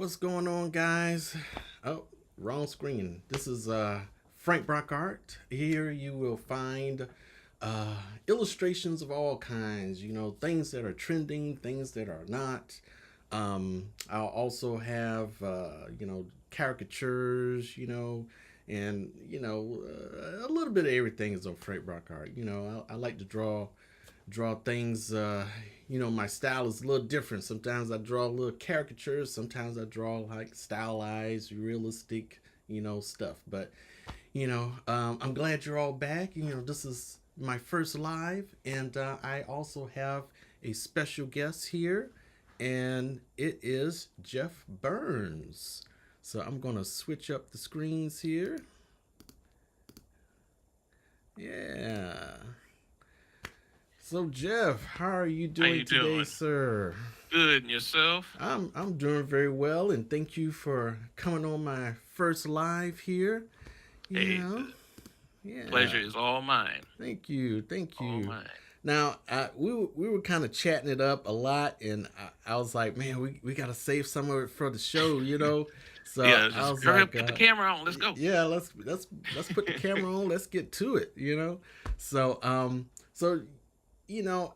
What's going on, guys? Oh, wrong screen. This is Frank Brockart. Here you will find uh, illustrations of all kinds. Things that are trending, things that are not. I'll also have caricatures. And a little bit of everything is on Frank Brockart. I like to draw things. My style is a little different. Sometimes I draw little caricatures. Sometimes I draw like stylized, realistic, stuff. But I'm glad you're all back. This is my first live, and I also have a special guest here, and it is Jeff Burns. So I'm gonna switch up the screens here. Yeah. So Jeff, how are you How doing you today, doing? sir? Good, and yourself? I'm doing very well, and thank you for coming on my first live here. You Hey, know, the yeah. pleasure is all mine. Thank you, thank All you. mine. Now, we were kind of chatting it up a lot, and I was like, man, we got to save some of it for the show. So Yeah, I just was hurry like, up, get the camera on. Let's go. yeah, let's put the camera on. Let's get to it. So so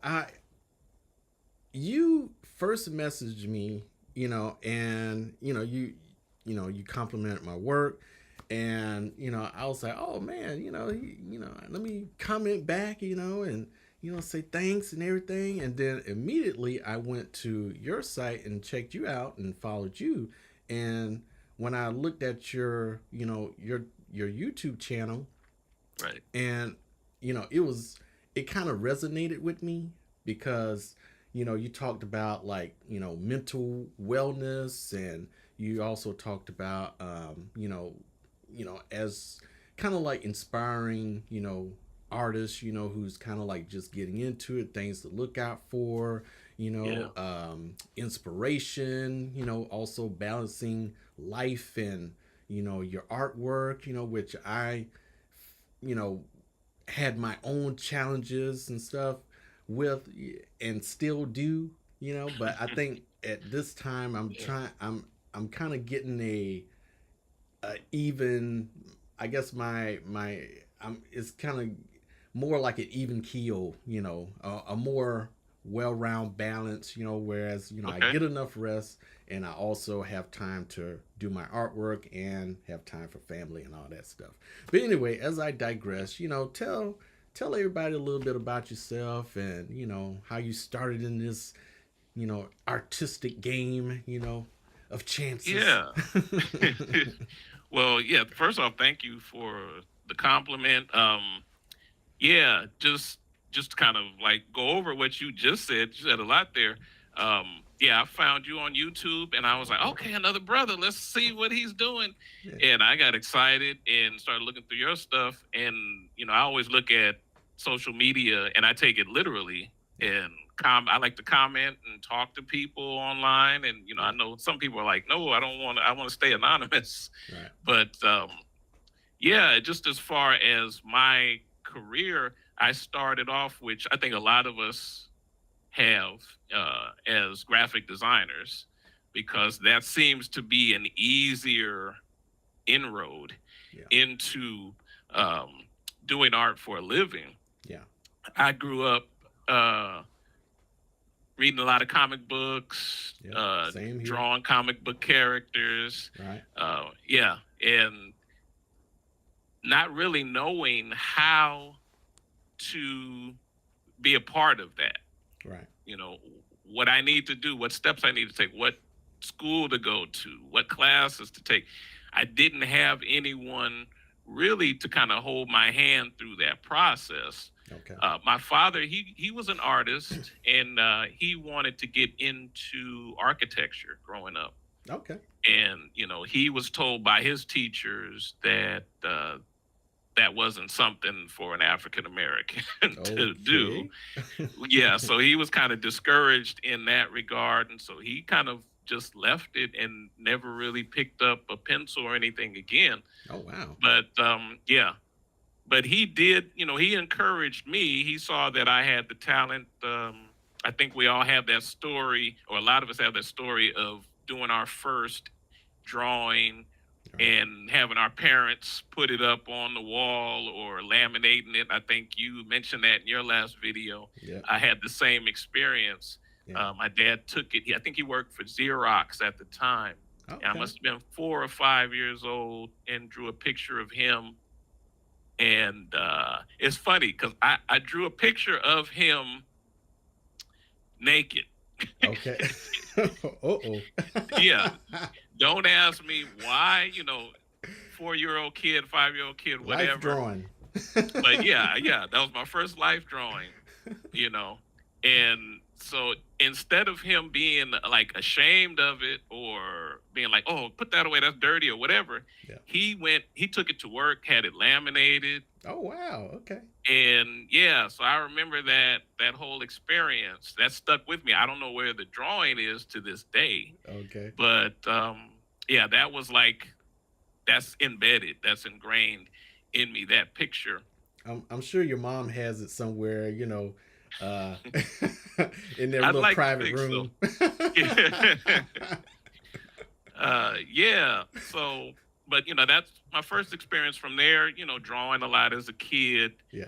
I you first messaged me, and you complimented my work, and I was like, oh man, let me comment back, and say thanks and everything, and then immediately I went to your site and checked you out and followed you, and when I looked at your YouTube channel, Right. and it kind of resonated with me because you talked about like mental wellness, and you also talked about as kind of like inspiring artists who's kind of like just getting into it, things to look out for, Yeah. inspiration, also balancing life and your artwork, which I you know had my own challenges and stuff with, and still do, but I think at this time Yeah. I'm kind of getting a even, I guess my it's kind of more like an even keel, a more well-round balance, whereas I Okay. get enough rest, and I also have time to do my artwork and have time for family and all that stuff. But anyway, as I digress, tell everybody a little bit about yourself, and how you started in this artistic game, of chances. Yeah. Well, yeah. First off, thank you for the compliment. Yeah, just to kind of like go over what you just said. You said a lot there. Yeah, I found you on YouTube, and I was like, okay, another brother. Let's see what he's doing. Yeah. And I got excited and started looking through your stuff. And I always look at social media, and I take it literally. And I like to comment and talk to people online. And I Yeah. know some people are like, no, I don't want to. I want to stay anonymous. Right. But yeah, just as far as my career, I started off, which I think a lot of us have as graphic designers, because that seems to be an easier inroad Yeah. into um, doing art for a living. Yeah. I grew up uh, reading a lot of comic books, Yep. Same here. drawing comic book characters. Right. Yeah, and not really knowing how to be a part of that. Right. You know, what I need to do, what steps I need to take, what school to go to, what classes to take. I didn't have anyone really to kind of hold my hand through that process. Okay. My father, he was an artist, and he wanted to get into architecture growing up. Okay. And he was told by his teachers that that wasn't something for an African American to do. Okay. Yeah, so he was kind of discouraged in that regard, and so he kind of just left it and never really picked up a pencil or anything again. Oh wow. But yeah, but he did. He encouraged me. He saw that I had the talent. I think we all have that story, or a lot of us have that story of doing our first drawing Right. and having our parents put it up on the wall or laminating it. I think you mentioned that in your last video. Yep. I had the same experience. Yeah. My dad took it. I think he worked for Xerox at the time. And I Okay. must have been 4 or 5 years old and drew a picture of him. And it's funny because I drew a picture of him naked. Okay. Uh-oh. Yeah, don't ask me why, 4-year-old kid, 5-year-old kid, Life whatever. drawing. But yeah, yeah, that was my first life drawing, you know. And so instead of him being like ashamed of it or being like, "Oh, put that away, that's dirty" or whatever, Yeah. he took it to work, had it laminated, Oh wow. Okay. and yeah, so I remember that whole experience. That stuck with me. I don't know where the drawing is to this day, Okay. but yeah, that was like that's embedded, that's ingrained in me. That picture. I'm sure your mom has it somewhere, uh, in their I'd little like to private think so. room. Yeah. So, but that's my first experience from there. Drawing a lot as a kid. Yeah.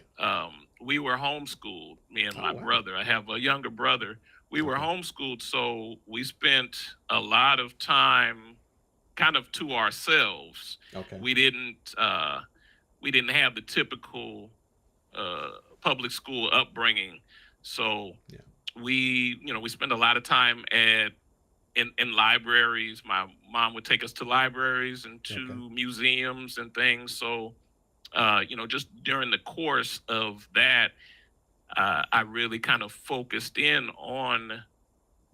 We were homeschooled. Me and Oh my wow. brother. I have a younger brother. We were Okay. homeschooled, so we spent a lot of time kind of to ourselves. Okay. We didn't. We didn't have the typical uh, public school upbringing, so Yeah. we spend a lot of time in libraries. My mom would take us to libraries and Okay. to museums and things. So, just during the course of that, I really kind of focused in on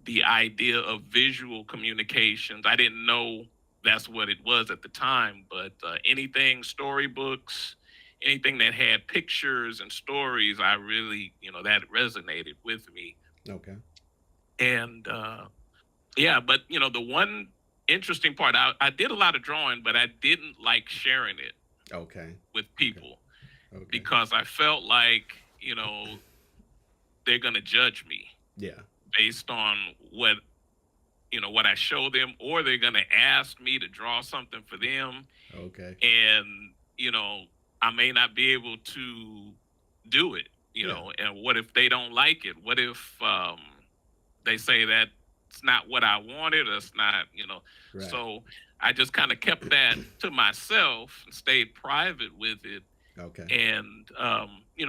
the idea of visual communications. I didn't know that's what it was at the time, but anything storybooks, anything that had pictures and stories, I really, that resonated with me. Okay. And yeah, but the one interesting part, I did a lot of drawing, but I didn't like sharing it Okay. with Okay. people Okay. because I felt like, they're gonna judge me Yeah. based on what I show them, or they're gonna ask me to draw something for them, Okay. and I may not be able to do it. Yeah. And what if they don't like it? What if they say that it's not what I wanted, or it's not. Right. So I just kind of kept that to myself and stayed private with it. Okay. And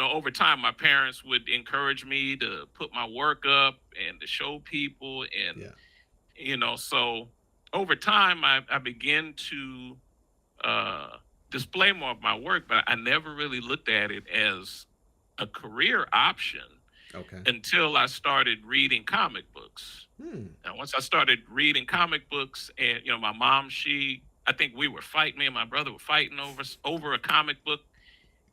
over time, my parents would encourage me to put my work up and to show people, and Yeah. so over time, I began to uh, display more of my work, but I never really looked at it as a career option Okay. until I started reading comic books. Hmm. And once I started reading comic books, and my mom, I think we were fighting. Me and my brother were fighting over a comic book,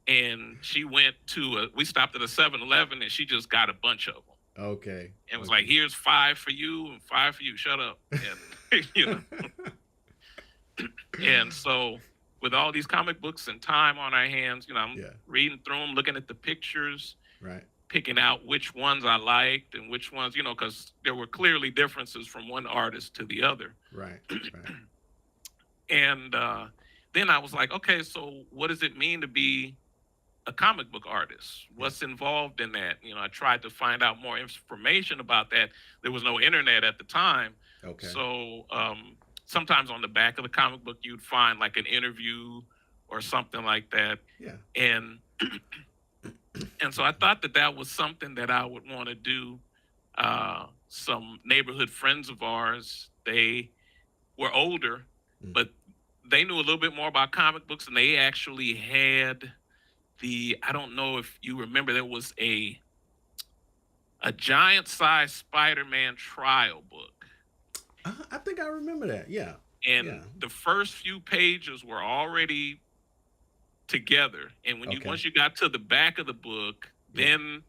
and she went to we stopped at a 7-Eleven, and she just got a bunch of them, Okay. and was like, Okay. "Here's 5 for you and 5 for you. Shut up." And and so with all these comic books and time on our hands, I'm Yeah. reading through them, looking at the pictures, Right. picking out which ones I liked and which ones, because there were clearly differences from one artist to the other. Right. Right. And then I was like, okay, so what does it mean to be a comic book artist? Yeah. What's involved in that? I tried to find out more information about that. There was no internet at the time. Okay. So sometimes on the back of the comic book, you'd find like an interview or something like that. Yeah. And and so I thought that was something that I would want to do. Some neighborhood friends of ours, they were older, Mm. but they knew a little bit more about comic books, and they actually had I don't know if you remember, there was a giant size Spider-Man trial book. I think I remember that. Yeah. Yeah. And the first few pages were already together. And Okay. once you got to the back of the book, Yeah. then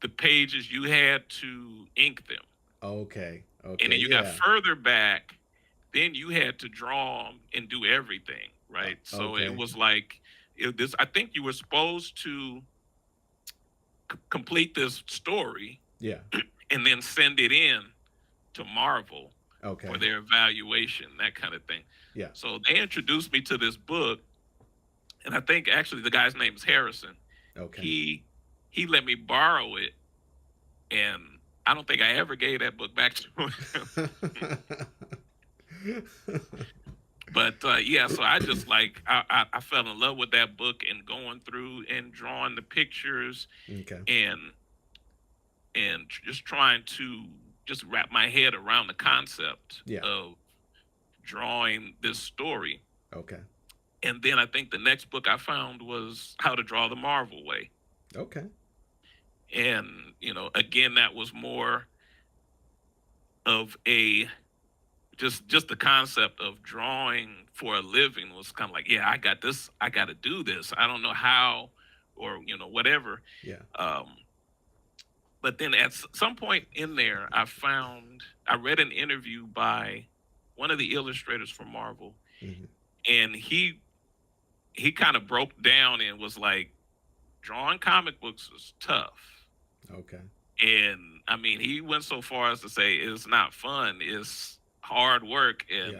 the pages you had to ink them. Okay. And Okay. then you got Yeah. further back, then you had to draw them and do everything, right? So it Okay. was like this. I think you were supposed to complete this story Yeah. and then send it in to Marvel Okay. for their evaluation, that kind of thing. Yeah. So they introduced me to this book, and I think actually the guy's name is Harrison. Okay. He he let me borrow it, and I don't think I ever gave that book back to him. But yeah, so I just like I fell in love with that book and going through and drawing the pictures Okay. and just trying to just wrap my head around the concept Yeah. of drawing this story. Okay. And then I think the next book I found was How to Draw the Marvel Way. Okay. And, again, that was more of a just the concept of drawing for a living was kind of like, yeah, I got this, I got to do this. I don't know how or, whatever. Yeah. But then at some point in there, I read an interview by one of the illustrators for Marvel, Hmm. and he kind of broke down and was like, drawing comic books is tough. Okay. And I mean, he went so far as to say it's not fun, it's hard work. And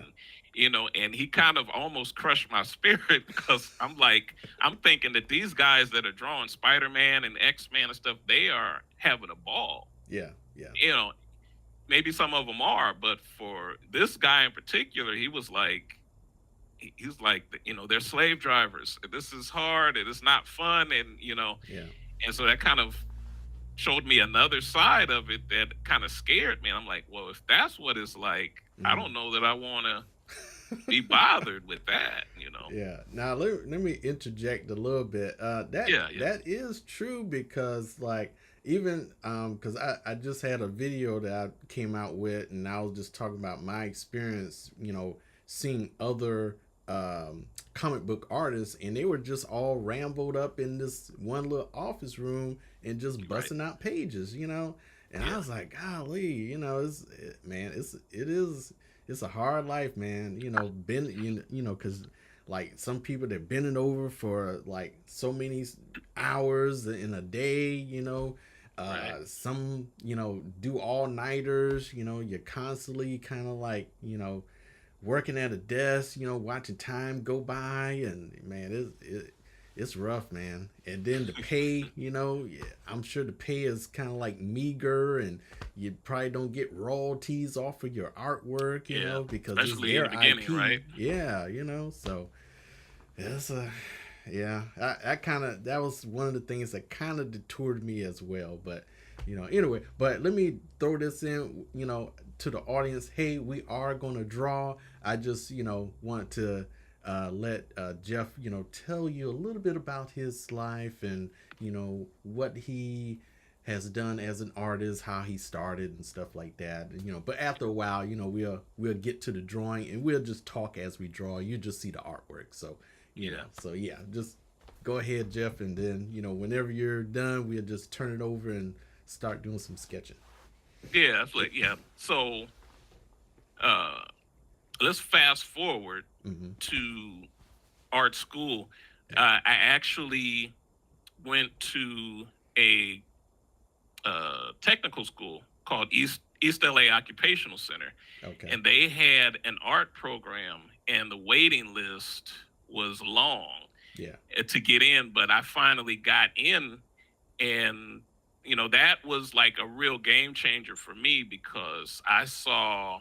Yeah. and he kind of almost crushed my spirit because I'm thinking that these guys that are drawing Spider-Man and X-Men and stuff, they are having a ball. Yeah. Yeah. you know Maybe some of them are, but for this guy in particular, he was like, he's like, they're slave drivers, this is hard and it's not fun. And Yeah. and so that kind of showed me another side of it that kind of scared me. I'm like, well, if that's what it's like, I Hmm. don't know that I want to be bothered with that. Yeah. Now let me interject a little bit. That Yeah, yeah, that is true because like even because I just had a video that I came out with and I was just talking about my experience, seeing other comic book artists and they were just all rambled up in this one little office room and just right, busting out pages, and I yeah, was like, golly, man, it's a hard life, man. Been because like some people they're bending over for like so many hours in a day. right, Some do all nighters. You're constantly kind of like working at a desk. Watching time go by, and man, it's rough, man. And then the pay, yeah, I'm sure the pay is kind of like meager, and you probably don't get royalties off of your artwork, yeah, because it's especially in their the beginning, IP. right? Yeah, so it's yeah, that was one of the things that kind of detoured me as well. But anyway, but let me throw this in, to the audience. Hey, we are gonna draw. I just want to let Jeff tell you a little bit about his life and what he has done as an artist, how he started and stuff like that. But after a while, we'll get to the drawing and we'll just talk as we draw. You just see the artwork. Yeah, So yeah, just go ahead, Jeff, and then whenever you're done, we'll just turn it over and start doing some sketching. yeah, it's like, yeah. So uh, let's fast forward Mm-hmm. to art school. Yeah. I actually went to a technical school called East LA Occupational Center, Okay. and they had an art program, and the waiting list was long Yeah. to get in. But I finally got in, and that was like a real game changer for me because I saw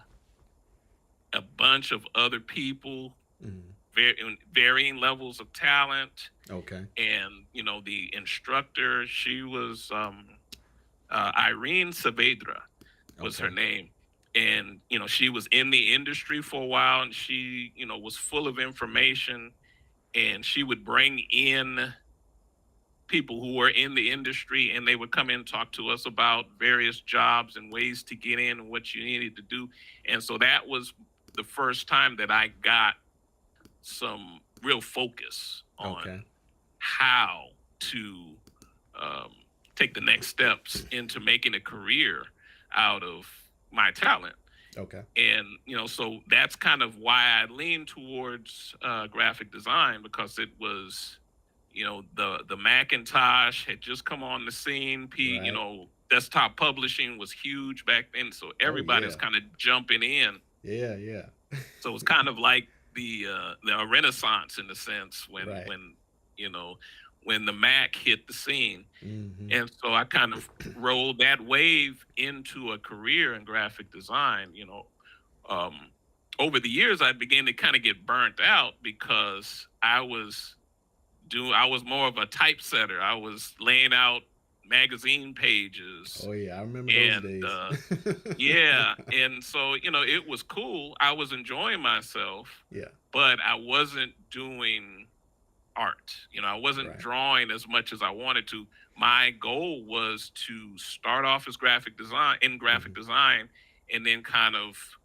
a bunch of other people Mm-hmm. in varying levels of talent. Okay. And the instructor, she was Irene Saavedra was her Okay. name. And she was in the industry for a while, and she was full of information, and she would bring in people who were in the industry, and they would come in and talk to us about various jobs and ways to get in and what you needed to do. And so that was the first time that I got some real focus on Okay. how to um, take the next steps into making a career out of my talent. Okay. And so that's kind of why I leaned towards graphic design, because it was, the Macintosh had just come on the scene. Right. Desktop publishing was huge back then, so Oh everybody's yeah. kind of jumping in. Yeah. Yeah. So it's kind of like the Renaissance in a sense Right. when you know when the Mac hit the scene, Mm-hmm. and so I kind of rolled that wave into a career in graphic design. Um, over the years, I began to kind of get burnt out because I was more of a typesetter. I was laying out magazine pages Oh yeah, I remember those and days. yeah, and so it was cool. I was enjoying myself, Yeah. but I wasn't doing art. I wasn't Right. drawing as much as I wanted to. My goal was to start off as graphic Hmm. design, and then kind of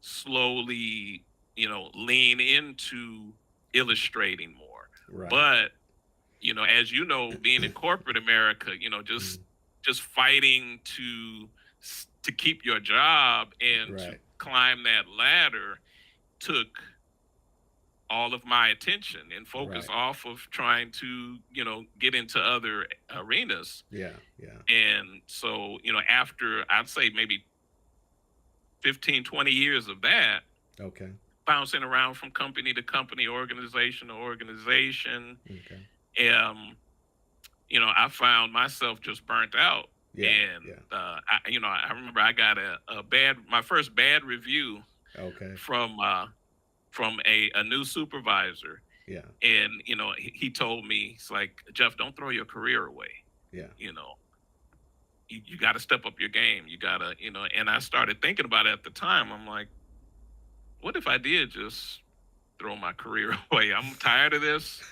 slowly, lean into illustrating more. Right. But as you know, being in corporate America, Mm. just fighting to keep your job and to Right. climb that ladder took all of my attention and focus Right. off of trying to get into other arenas. Yeah. Yeah. And so after I'd say maybe 15, 20 years of that, Okay. bouncing around from company to company, organization to organization, Okay. I found myself just burnt out. Yeah. And Yeah. I remember I got my first bad review Okay. from a new supervisor, Yeah. and he told me, he's like, Jeff, don't throw your career away. Yeah. You know, you got to step up your game. You got to, And I started thinking about it at the time. I'm like, what if I did just throw my career away? I'm tired of this.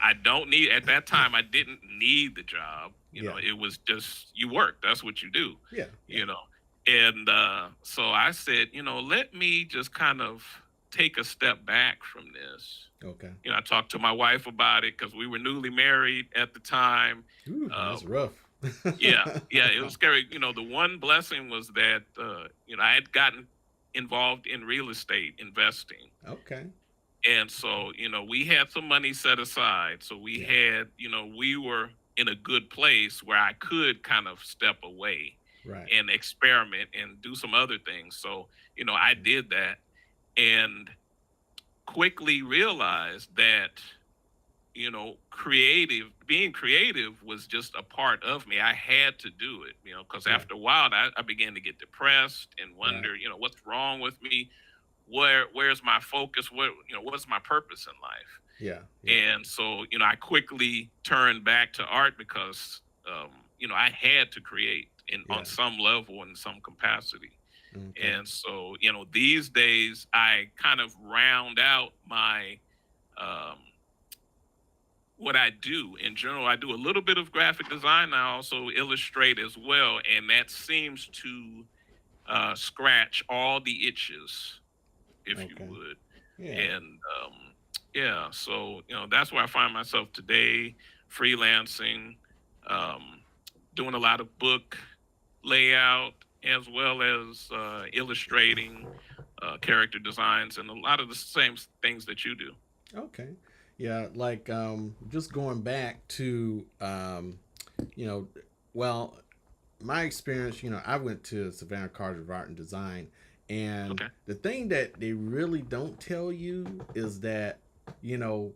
I don't need, at that time, I didn't need the job. Yeah. It was just, you work. That's what you do, Yeah. Yeah. you know. And so I said, let me just kind of take a step back from this. Okay. I talked to my wife about it because we were newly married at the time. Ooh, Uh, that's rough. yeah, it was scary. The one blessing was that, I had gotten involved in real estate investing. Okay. And so, we had some money set aside. So Yeah. we were in a good place where I could kind of step away Right. and experiment and do some other things. So, I did that and quickly realized that, being creative was just a part of me. I had to do it, because Yeah. after a while, I began to get depressed and Right. wonder, what's wrong with me? Where's my focus? What's my purpose in life? Yeah. Yeah. And so, I quickly turned back to art because, I had to create Yeah. on some level, in some capacity. Okay. And so, these days I kind of round out my, um, what I do in general. I do a little bit of graphic design. I also illustrate as well. And that seems to scratch all the itches, if you Okay. would. Yeah. And yeah, so that's where I find myself today, freelancing, um, doing a lot of book layout as well as illustrating, character designs, and a lot of the same things that you do. Okay. Yeah, like just going back to you know, well, my experience, I went to Savannah College of Art and Design, and Okay. the thing that they really don't tell you is that, you know,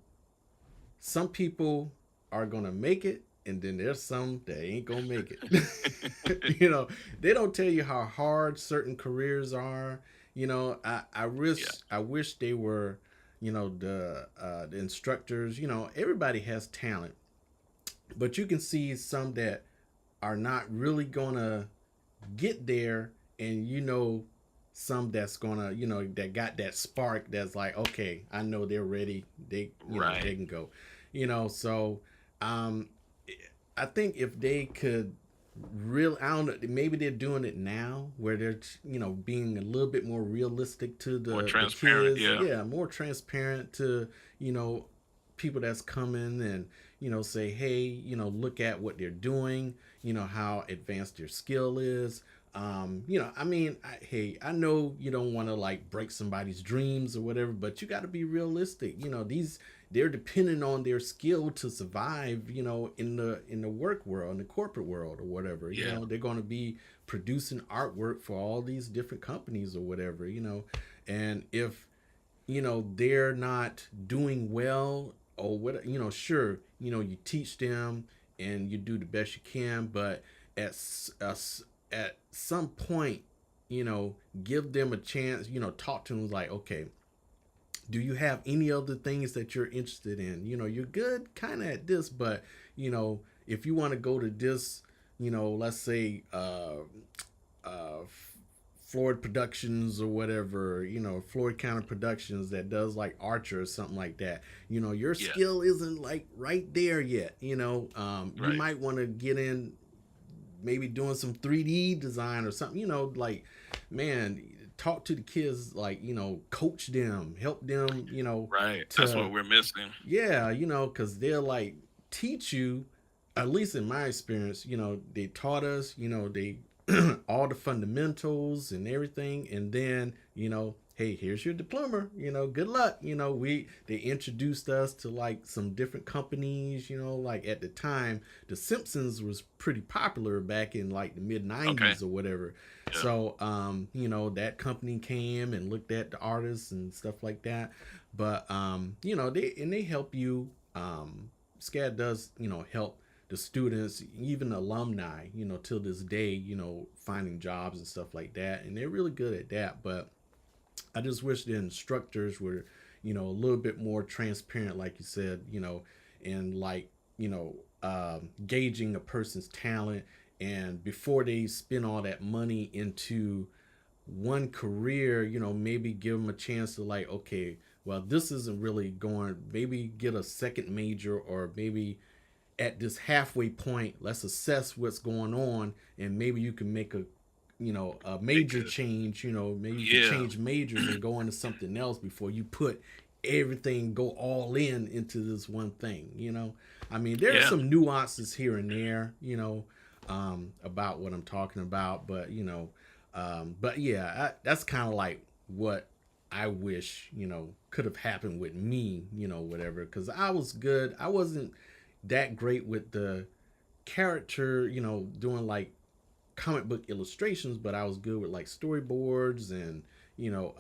some people are gonna make it, and then there's some that ain't gonna make it. They don't tell you how hard certain careers are. Yeah. I wish they were, the instructors. Everybody has talent, but you can see some that are not really gonna get there, and some that's gonna, that got that spark that's like, okay, I know they're ready. They Right. can go. So um, I think if they could really, I don't know, maybe they're doing it now where they're being a little bit more realistic to More the transparent. kids. Yeah. Yeah, more transparent to you know people that's coming, and say, hey, look at what they're doing, how advanced their skill is. I mean, hey, I know you don't want to like break somebody's dreams or whatever, but you got to be realistic. They're depending on their skill to survive, in the work world, in the corporate world or whatever. Yeah. They're going to be producing artwork for all these different companies or whatever. And if they're not doing well or what, sure, you teach them and you do the best you can, but at at some point, give them a chance, talk to them like, okay, do you have any other things that you're interested in? You're good kind of at this, but if you want to go to this, let's say uh, Floyd Productions or whatever, Floyd County Productions that does like Archer or something like that. Your Yeah. skill isn't like right there yet. You Right. might want to get in maybe doing some 3D design or something, like, man, talk to the kids, like, coach them, help them, Right. That's to, what we're missing. yeah, because they'll like teach you, at least in my experience, they taught us, they all the fundamentals and everything, and then hey, here's your diploma, good luck. They introduced us to like some different companies, like at the time the Simpsons was pretty popular back in like the mid Okay. 90s or whatever. Yeah. So that company came and looked at the artists and stuff like that. But they help you. SCAD does help the students, even alumni, till this day, finding jobs and stuff like that. And they're really good at that. But I just wish the instructors were, a little bit more transparent, like you said, and like, gauging a person's talent. And before they spend all that money into one career, maybe give them a chance to like, okay, well, this isn't really going, maybe get a second major, or maybe at this halfway point, let's assess what's going on, and maybe you can make a They major could. change. Maybe you could Yeah. change majors and go into something else before you put everything, go all in into this one thing. I mean, there are Yeah. some nuances here and there, about what I'm talking about, but yeah, that's kind of like what I wish could have happened with me, whatever, because I was good. I wasn't that great with the character, doing like comic book illustrations, but I was good with like storyboards and you know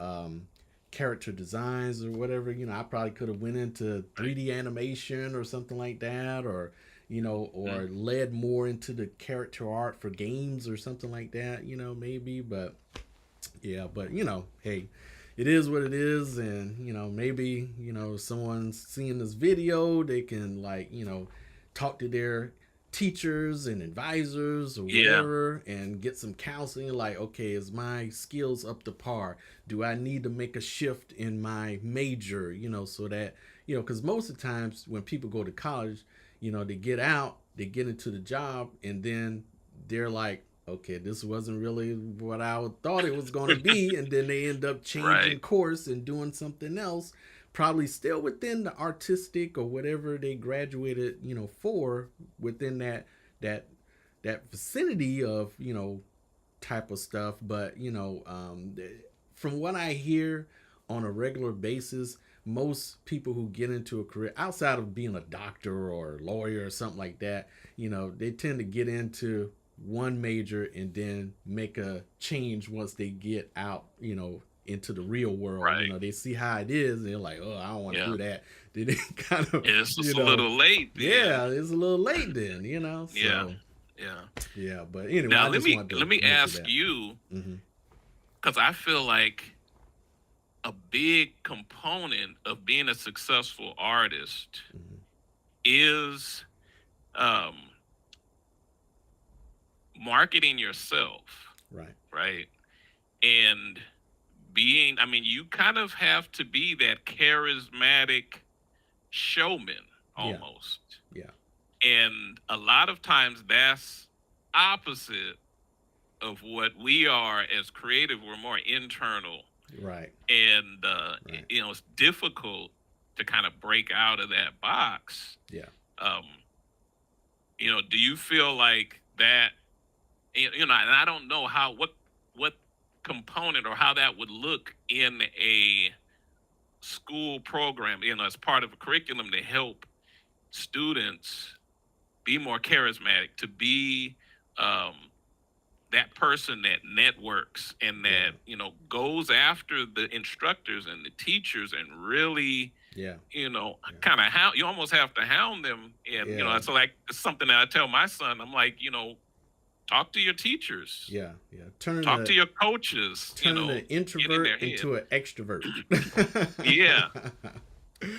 character designs or whatever. I probably could have went into Right. 3D animation or something like that, or Mm. or led more into the character art for games or something like that. Maybe, but yeah, but hey, it is what it is, and maybe someone's seeing this video, they can like talk to their teachers and advisors or Yeah. whatever and get some counseling, like, okay, is my skills up to par? Do I need to make a shift in my major, so that because most of the times when people go to college, they get out, they get into the job, and then they're like, okay, this wasn't really what I thought it was going to be. And then they end up Right. changing course and doing something else, probably still within the artistic or whatever they graduated, for, within that that vicinity of, type of stuff. But, from what I hear on a regular basis, most people who get into a career outside of being a doctor or a lawyer or something like that, they tend to get into one major and then make a change once they get out, into the real world. Right. They see how it is and they're like, oh, I don't want to Yeah. do that. Then they kind of, It's just a little late then. yeah, it's a little late then, Yeah. So Yeah. yeah, but anyway, Now I just wanted let to me mention ask that. you, Hmm. because I feel like a big component of being a successful artist Hmm. is um, marketing yourself, Right. right? And being, I mean, you kind of have to be that charismatic showman Yeah. almost. Yeah. And a lot of times that's opposite of what we are as creative. We're more internal, Right. and Right. it's difficult to kind of break out of that box. Yeah. Um, do you feel like that? And I don't know what component or how that would look in a school program, as part of a curriculum to help students be more charismatic, to be um, that person that networks and Yeah. that, goes after the instructors and the teachers and really, Yeah. Yeah. kind of hound. You almost have to hound them, and Yeah. it's like it's something that I tell my son. I'm like, talk to your teachers, Yeah. Yeah. Turning talk a to your coaches, turning an get in their introvert head. into an extrovert. Yeah,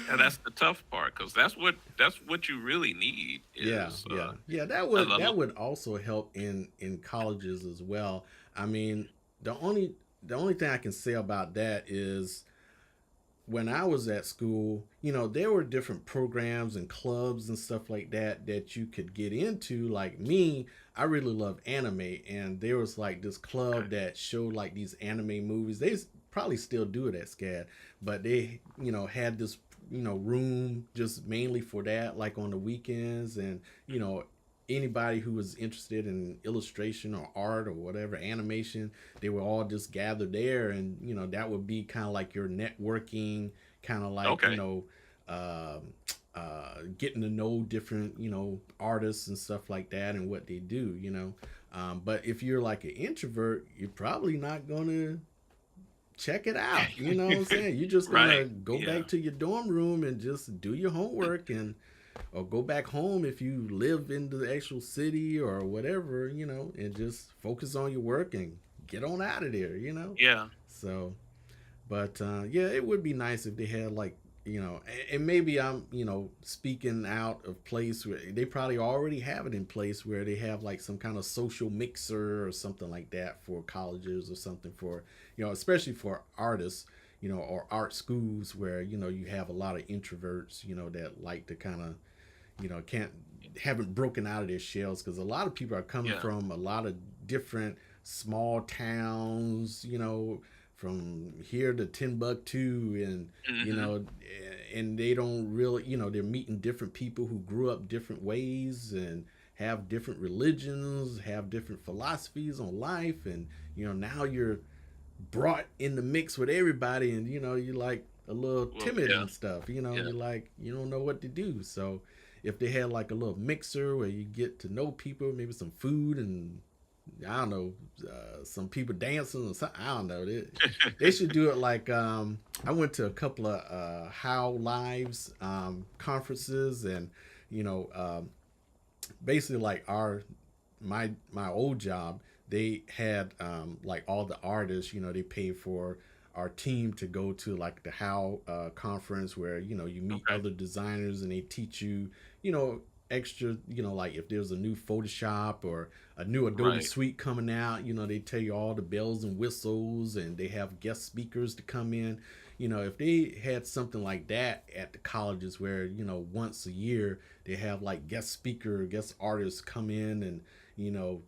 and that's the tough part, because that's what you really need Yeah, is yeah, yeah. That a, would a, that would also help in colleges as well. I mean, the only the only thing I can say about that is when I was at school, there were different programs and clubs and stuff like that that you could get into. Like me, I really love anime, and there was like this okay. club that showed like these anime movies. Probably still do it at SCAD, but they, had this, room just mainly for that, like on the weekends, and anybody who was interested in illustration or art or whatever animation, they were all just gathered there, and that would be kind of like your networking, kind of like Okay. uh, getting to know different artists and stuff like that and what they do. But if you're like an introvert, you're probably not gonna check it out. You know what I'm saying? You're just Right. gonna go Yeah. back to your dorm room and just do your homework, and or go back home if you live in the actual city or whatever, and just focus on your work and get on out of there. Yeah. So, but yeah, it would be nice if they had like, and maybe I'm, speaking out of place where they probably already have it in place where they have like some kind of social mixer or something like that for colleges or something for, especially for artists, or art schools where, you have a lot of introverts, that like to kind of, can't haven't broken out of their shells because a lot of people are coming Yeah. from a lot of different small towns, from here to Timbuktu, and Hmm. and they don't really, they're meeting different people who grew up different ways and have different religions, have different philosophies on life, and now you're brought in the mix with everybody, and you're like a little Well, timid yeah. and stuff. Yeah. You're like, you don't know what to do. So if they had like a little mixer where you get to know people, maybe some food and I don't know, some people dancing or something. I don't know. They should do it like I went to a couple of How Lives conferences, and you know, basically like my old job, they had like all the artists, they paid for our team to go to like the How conference where you meet Okay. other designers and they teach you, extra, like if there's a new Photoshop or a new Adobe Right. Suite coming out, they tell you all the bells and whistles, and they have guest speakers to come in. If they had something like that at the colleges where, once a year they have like guest artists come in and,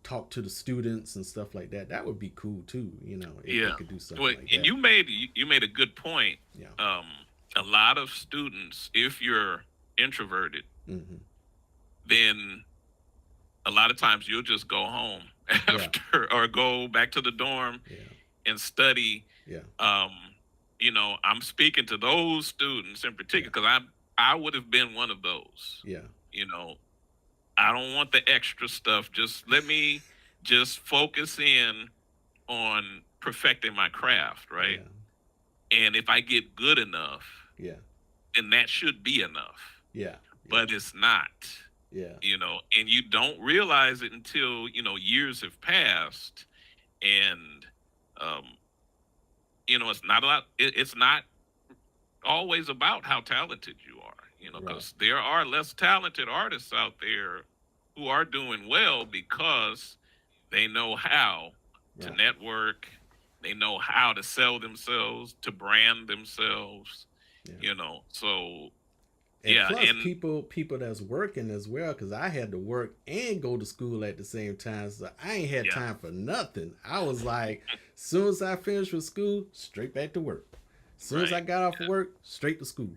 talk to the students and stuff like that, that would be cool too, if they Yeah. could do Well, something like and that. you made a good point. Yeah. Um, a lot of students, if you're introverted, Hmm. then a lot of times you'll just go home Yeah. after or go back to the dorm Yeah. and study. Yeah. Um, I'm speaking to those students in Yeah. particular because I would have been one of those. Yeah. You know, I don't want the extra stuff. Just let me just focus in on perfecting my craft, right? Yeah. And if I get good enough, Yeah. then that should be enough. Yeah. Yeah. But it's not, Yeah. and you don't realize it until, years have passed. And, um, it's not a lot, it's not always about how talented you are, Right. because there are less talented artists out there who are doing well because they know how to Right. network, they know how to sell themselves, to brand themselves, Yeah. So And yeah, plus and people that's working as well, because I had to work and go to school at the same time, so I ain't had yeah, time for nothing. I was like, soon as I finished with school, straight back to work. Soon as I right. got off of work, straight to school.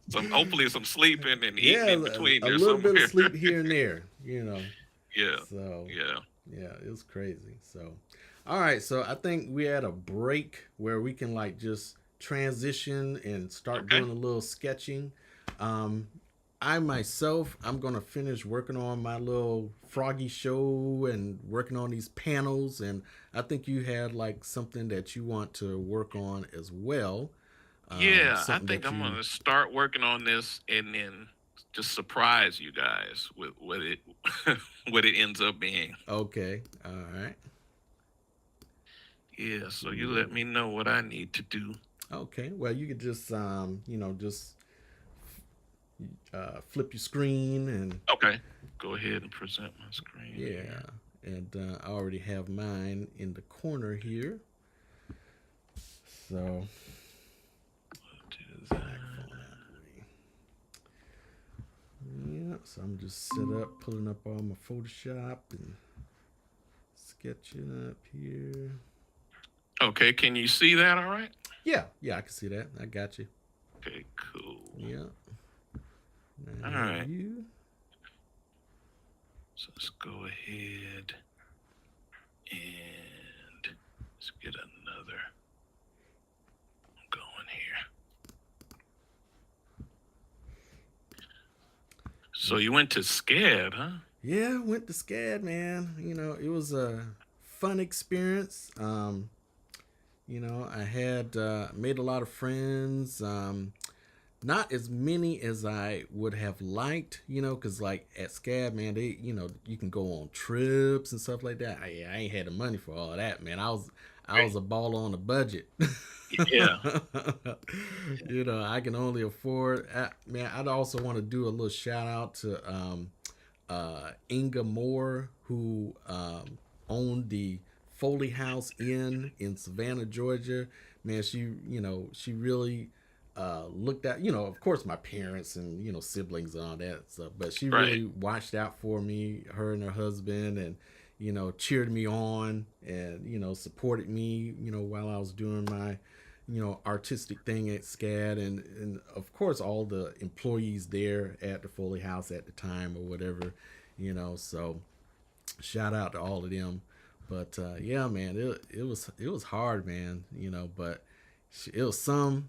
Some hopefully some sleeping and eating Yeah, in between a there little bit of somewhere. sleep here and there. Yeah, So yeah. yeah, it was crazy. So, all right. So I think we had a break where we can like just transition and start Okay. doing a little sketching. Um, I myself, I'm gonna finish working on my little Froggy show and working on these panels, and I think you had like something that you want to work on as well. Yeah, I Something think that I'm you gonna start working on this and then just surprise you guys with what it what it ends up being. okay? All right, Yeah, so you let cool. me know what I need to do. Okay, well you could just just flip your screen and Okay, go ahead and present my screen yeah, here. and I already have mine in the corner here. So Do this that. microphone out of the way. Yeah, so I'm just set up, pulling up all my Photoshop and sketching up here. Okay, can you see that? All right. Yeah, yeah, I can see that. I got you. Okay, cool. Yeah, I All have right, you. so let's go ahead and let's get another going here. So you went to SCAD, huh? Yeah, went to SCAD, man. It was a fun experience. I had made a lot of friends. Not as many as I would have liked, because like at SCAD, man, you can go on trips and stuff like that. I ain't had the money for all of that, man. I was a baller on a budget. Yeah. I can only afford. Man, I'd also want to do a little shout out to Inga Moore, who owned the Foley House Inn in Savannah, Georgia. Man, she really looked at, of course, my parents and siblings and all that stuff, but she Right. really watched out for me, her and her husband, and cheered me on and supported me, while I was doing my artistic thing at SCAD, and of course all the employees there at the Foley House at the time or whatever, so shout out to all of them. But yeah, man, it was hard, man, but it was some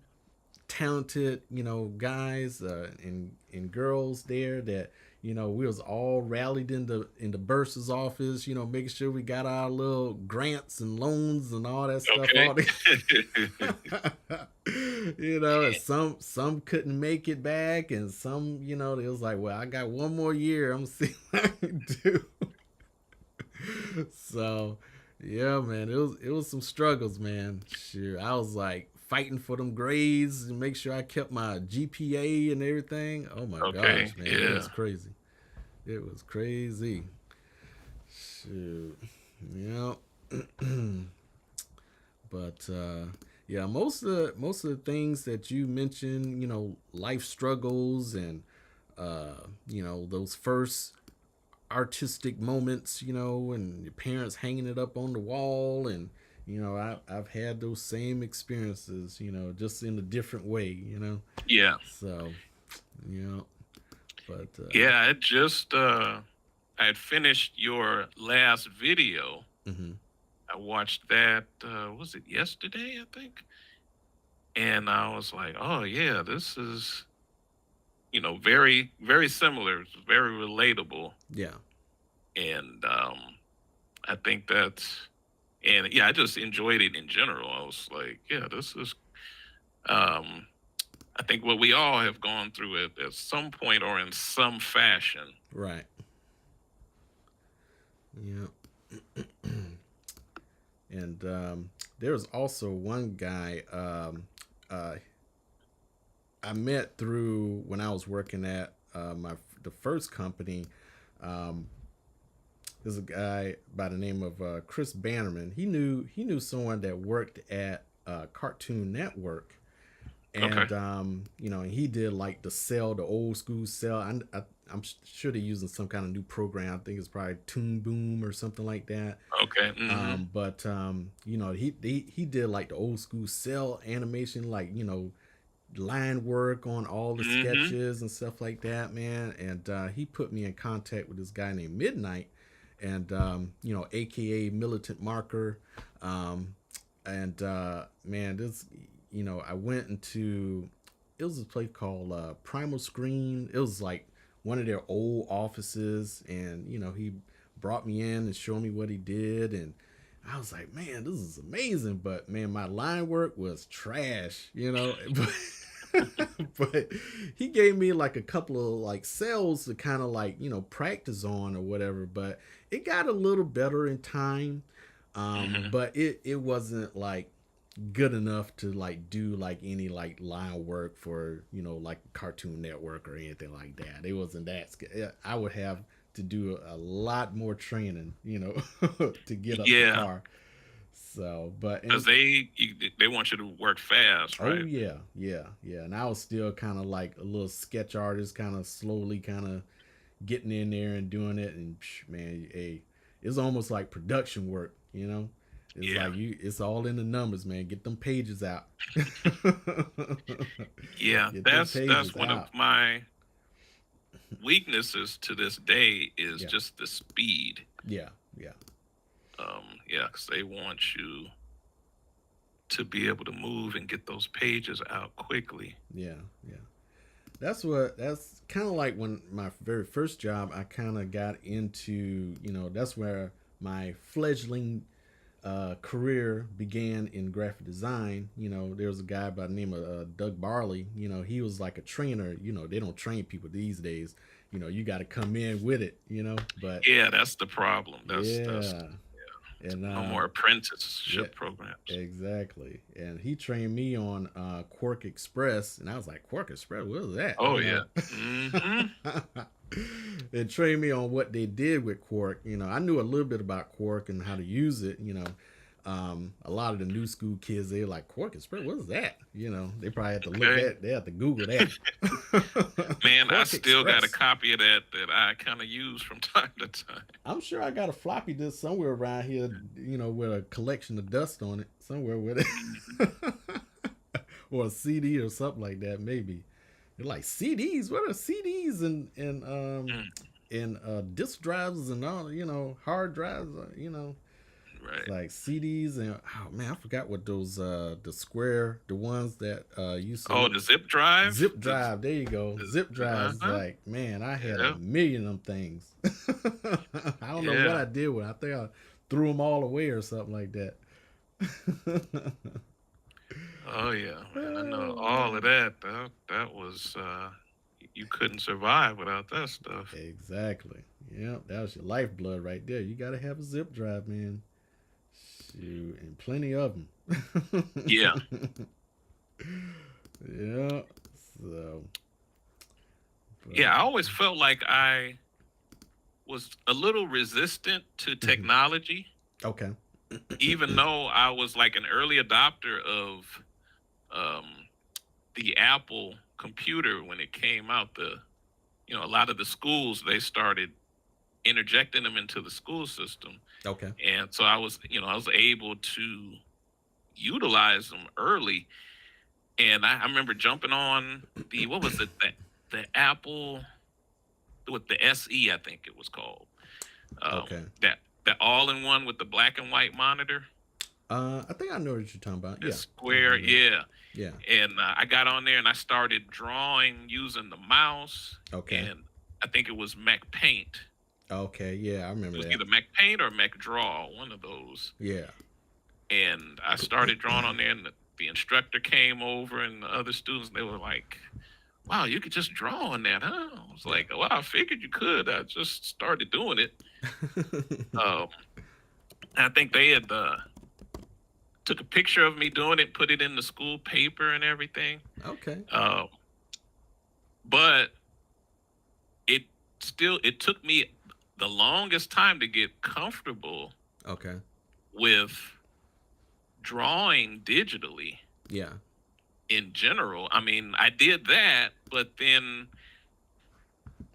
talented, guys and girls there that we was all rallied in the bursar's office, making sure we got our little grants and loans and all that stuff. Okay. All the and some couldn't make it back, and some, it was like, well, I got one more year. I'm gonna see what I can do. So yeah, man, it was some struggles, man. Sure, I was like fighting for them grades and make sure I kept my GPA and everything. Oh my Okay. gosh, man, it was Yeah. crazy. It was crazy. Shoot, yeah. But yeah, most of the things that you mentioned, life struggles and those first artistic moments, and your parents hanging it up on the wall, and I've had those same experiences, just in a different way. Yeah. So, yeah, but Yeah. I had finished your last video. mm-hmm. I watched that. Was it yesterday? I think. And I was like, oh yeah, this is very very similar. It's very relatable, Yeah, and I think that's and yeah, I just enjoyed it in general. I was like, yeah, this is um I think what we all have gone through at some point or in some fashion. right. Yeah. And there was also one guy uh, I met through when I was working at the first company. Um, there's a guy by the name of Chris Bannerman. He knew someone that worked at Cartoon Network, Okay. and he did like the old school cell. I'm sure they're using some kind of new program. I think it's probably Toon Boom or something like that. Okay. Mm-hmm. But he did like the old school cell animation, like line work on all the Mm-hmm. sketches and stuff like that, man. And he put me in contact with this guy named Midnight, and AKA Militant Marker. Um, and man, this, I went into, it was a place called Primal Screen. It was like one of their old offices, and he brought me in and showed me what he did, and I was like, man, this is amazing. But man, my line work was trash, but he gave me like a couple of like cells to kind of like practice on or whatever. But it got a little better in time. Hmm. But it wasn't like good enough to like do like any like line work for like Cartoon Network or anything like that. It wasn't that. I would have to do a lot more training, to get up the Yeah, par. So, but because and they want you to work fast, oh right? yeah, yeah, yeah. And I was still kind of like a little sketch artist, kind of slowly, kind of getting in there and doing it. And man, hey, it's almost like production work, It's Yeah, like it's all in the numbers, man. Get them pages out. yeah. Get them That's pages one of out. my weaknesses to this day is Yeah, just the speed. yeah, yeah, Yeah, because they want you to be able to move and get those pages out quickly. yeah, yeah. That's kind of like when my very first job, I kind of got into, that's where my fledgling career began in graphic design. There was a guy by the name of Doug Barley. He was like a trainer. They don't train people these days. You got to come in with it. But Yeah, that's the problem. That's yeah, and no more yeah, apprenticeship programs. exactly. And he trained me on Quark Express, and I was like, Quark Express, what is that? Oh yeah. Hmm. They trained me on what they did with Quark. I knew a little bit about Quark and how to use it. A lot of the new school kids, they're like, Quark Express, what is that? They probably had to look Okay. at, they had to Google that. Man, I Quark still got a Express. cop of that I kind of use from time to time. I'm sure I got a floppy disk somewhere around here, with a collection of dust on it, somewhere with Mhm. it. Or a CD or something like that, maybe. They're like CDs. What are CDs Mm, and disk drives and all hard drives? It's right. like CDs and oh man, I forgot what those the ones that used to Oh, look. the zip drive. Zip drive. There you go. Zip Uh drives. huh. Like man, I had a Yeah. million of them things. I don't know what Yeah. I did with it. I think I threw them all away or something like that. Oh yeah, man. I know all of that. That was you couldn't survive without that stuff. Exactly. Yep, that was your lifeblood right there. You got to have a zip drive, man. Shoot, and plenty of Yeah. them. Yeah. So, Yeah, but I always felt like I was a little resistant to mhm. technology, Okay. even though I was like an early adopter of um, the Apple computer when it came out. A lot of the schools they started interjecting them into the school system, Okay. and so I was able to utilize them early. And I remember jumping on the what was it the Apple with the SE, I think it was called. Okay. That all in one with the black and white monitor, I think I know what you're talking about. the Yeah. I square, remember that. yeah. Yeah. And I got on there and I started drawing using the mouse, Okay. and I think it was Mech Paint. Okay. Yeah, I It remember was that. either Mech Paint or Mech Draw, one of those. Yeah. And I started drawing on there, and the instructor came over, and the other students they were like, "Wow, you could just draw on that, huh?" I was Yeah. like, "Well, I figured you could. I just started doing it." Um, I think they had took a picture of me doing it, put it in the school paper and everything. Okay. Um, but it it took me the longest time to get comfortable Okay. with drawing digitally Yeah. in general. I mean, I did that, but then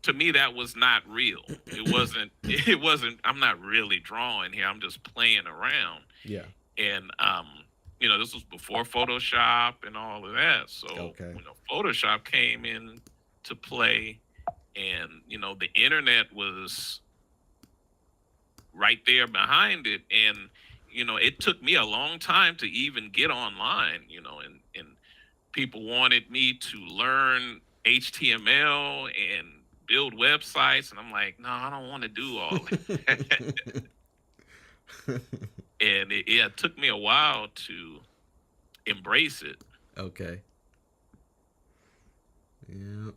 to me that was not real. It wasn't it wasn't I'm not really drawing here. I'm just playing around. Yeah. And this was before Photoshop and all of that. So Okay. when Photoshop came in to play, and the internet was right there behind it, and it took me a long time to even get online, and people wanted me to learn HTML and build websites, and I'm like, no, I don't want to do all that. And it took me a while to embrace it. Okay. Yeah.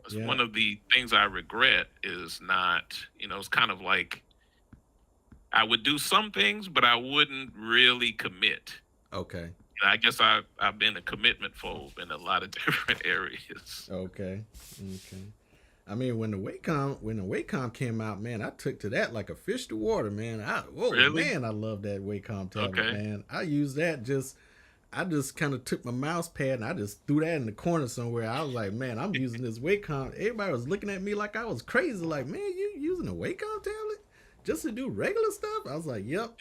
It's Yeah. one of the things I regret is not, it's kind of like I would do some things, but I wouldn't really commit. Okay. I guess I've been a commitment phobe in a lot of different areas. Okay. Okay. I mean, when the Wacom came out, man, I took to that like a fish to water, man. Really? Man, I love that Wacom tablet, Okay. man. I used that I just kind of took my mouse pad and I just threw that in the corner somewhere. I was like, man, I'm using this Wacom. Everybody was looking at me like I was crazy. Like, man, you using a Wacom tablet just to do regular stuff? I was like, yep.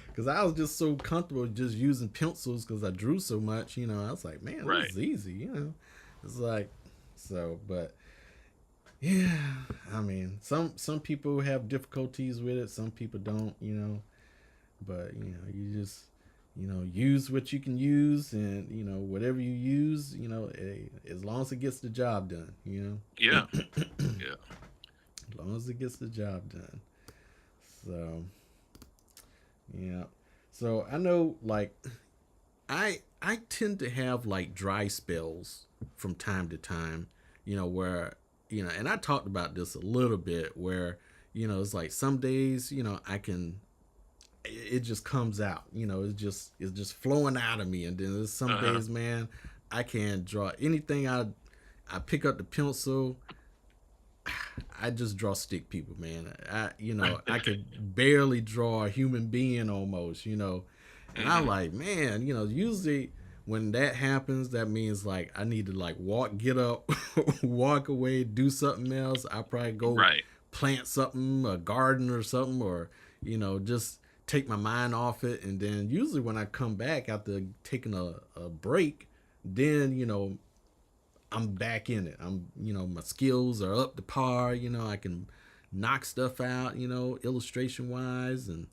Because I was just so comfortable just using pencils because I drew so much. I was like, man, this Right. is easy. It's like, so, but yeah, I mean, some people have difficulties with it. Some people don't. But you just use what you can use, and whatever you use, as long as it gets the job done. Yeah. Yeah. As long as it gets the job done. So yeah. So I know, like, I tend to have like dry spells from time to time, where and I talked about this a little bit, where it's like some days I can, it just comes out, it's just flowing out of me, and then there's some Uh-huh. days, man, I can't draw anything. I pick up the pencil, I just draw stick people, man. I could barely draw a human being almost. And I'm Hmm. like, man, usually when that happens, that means like I need to like get up, walk away, do something else. I probably go Right. plant something, a garden or something, or just take my mind off it. And then usually when I come back after taking a break, then I'm back in it. My skills are up to par. I can knock stuff out. Illustration wise, and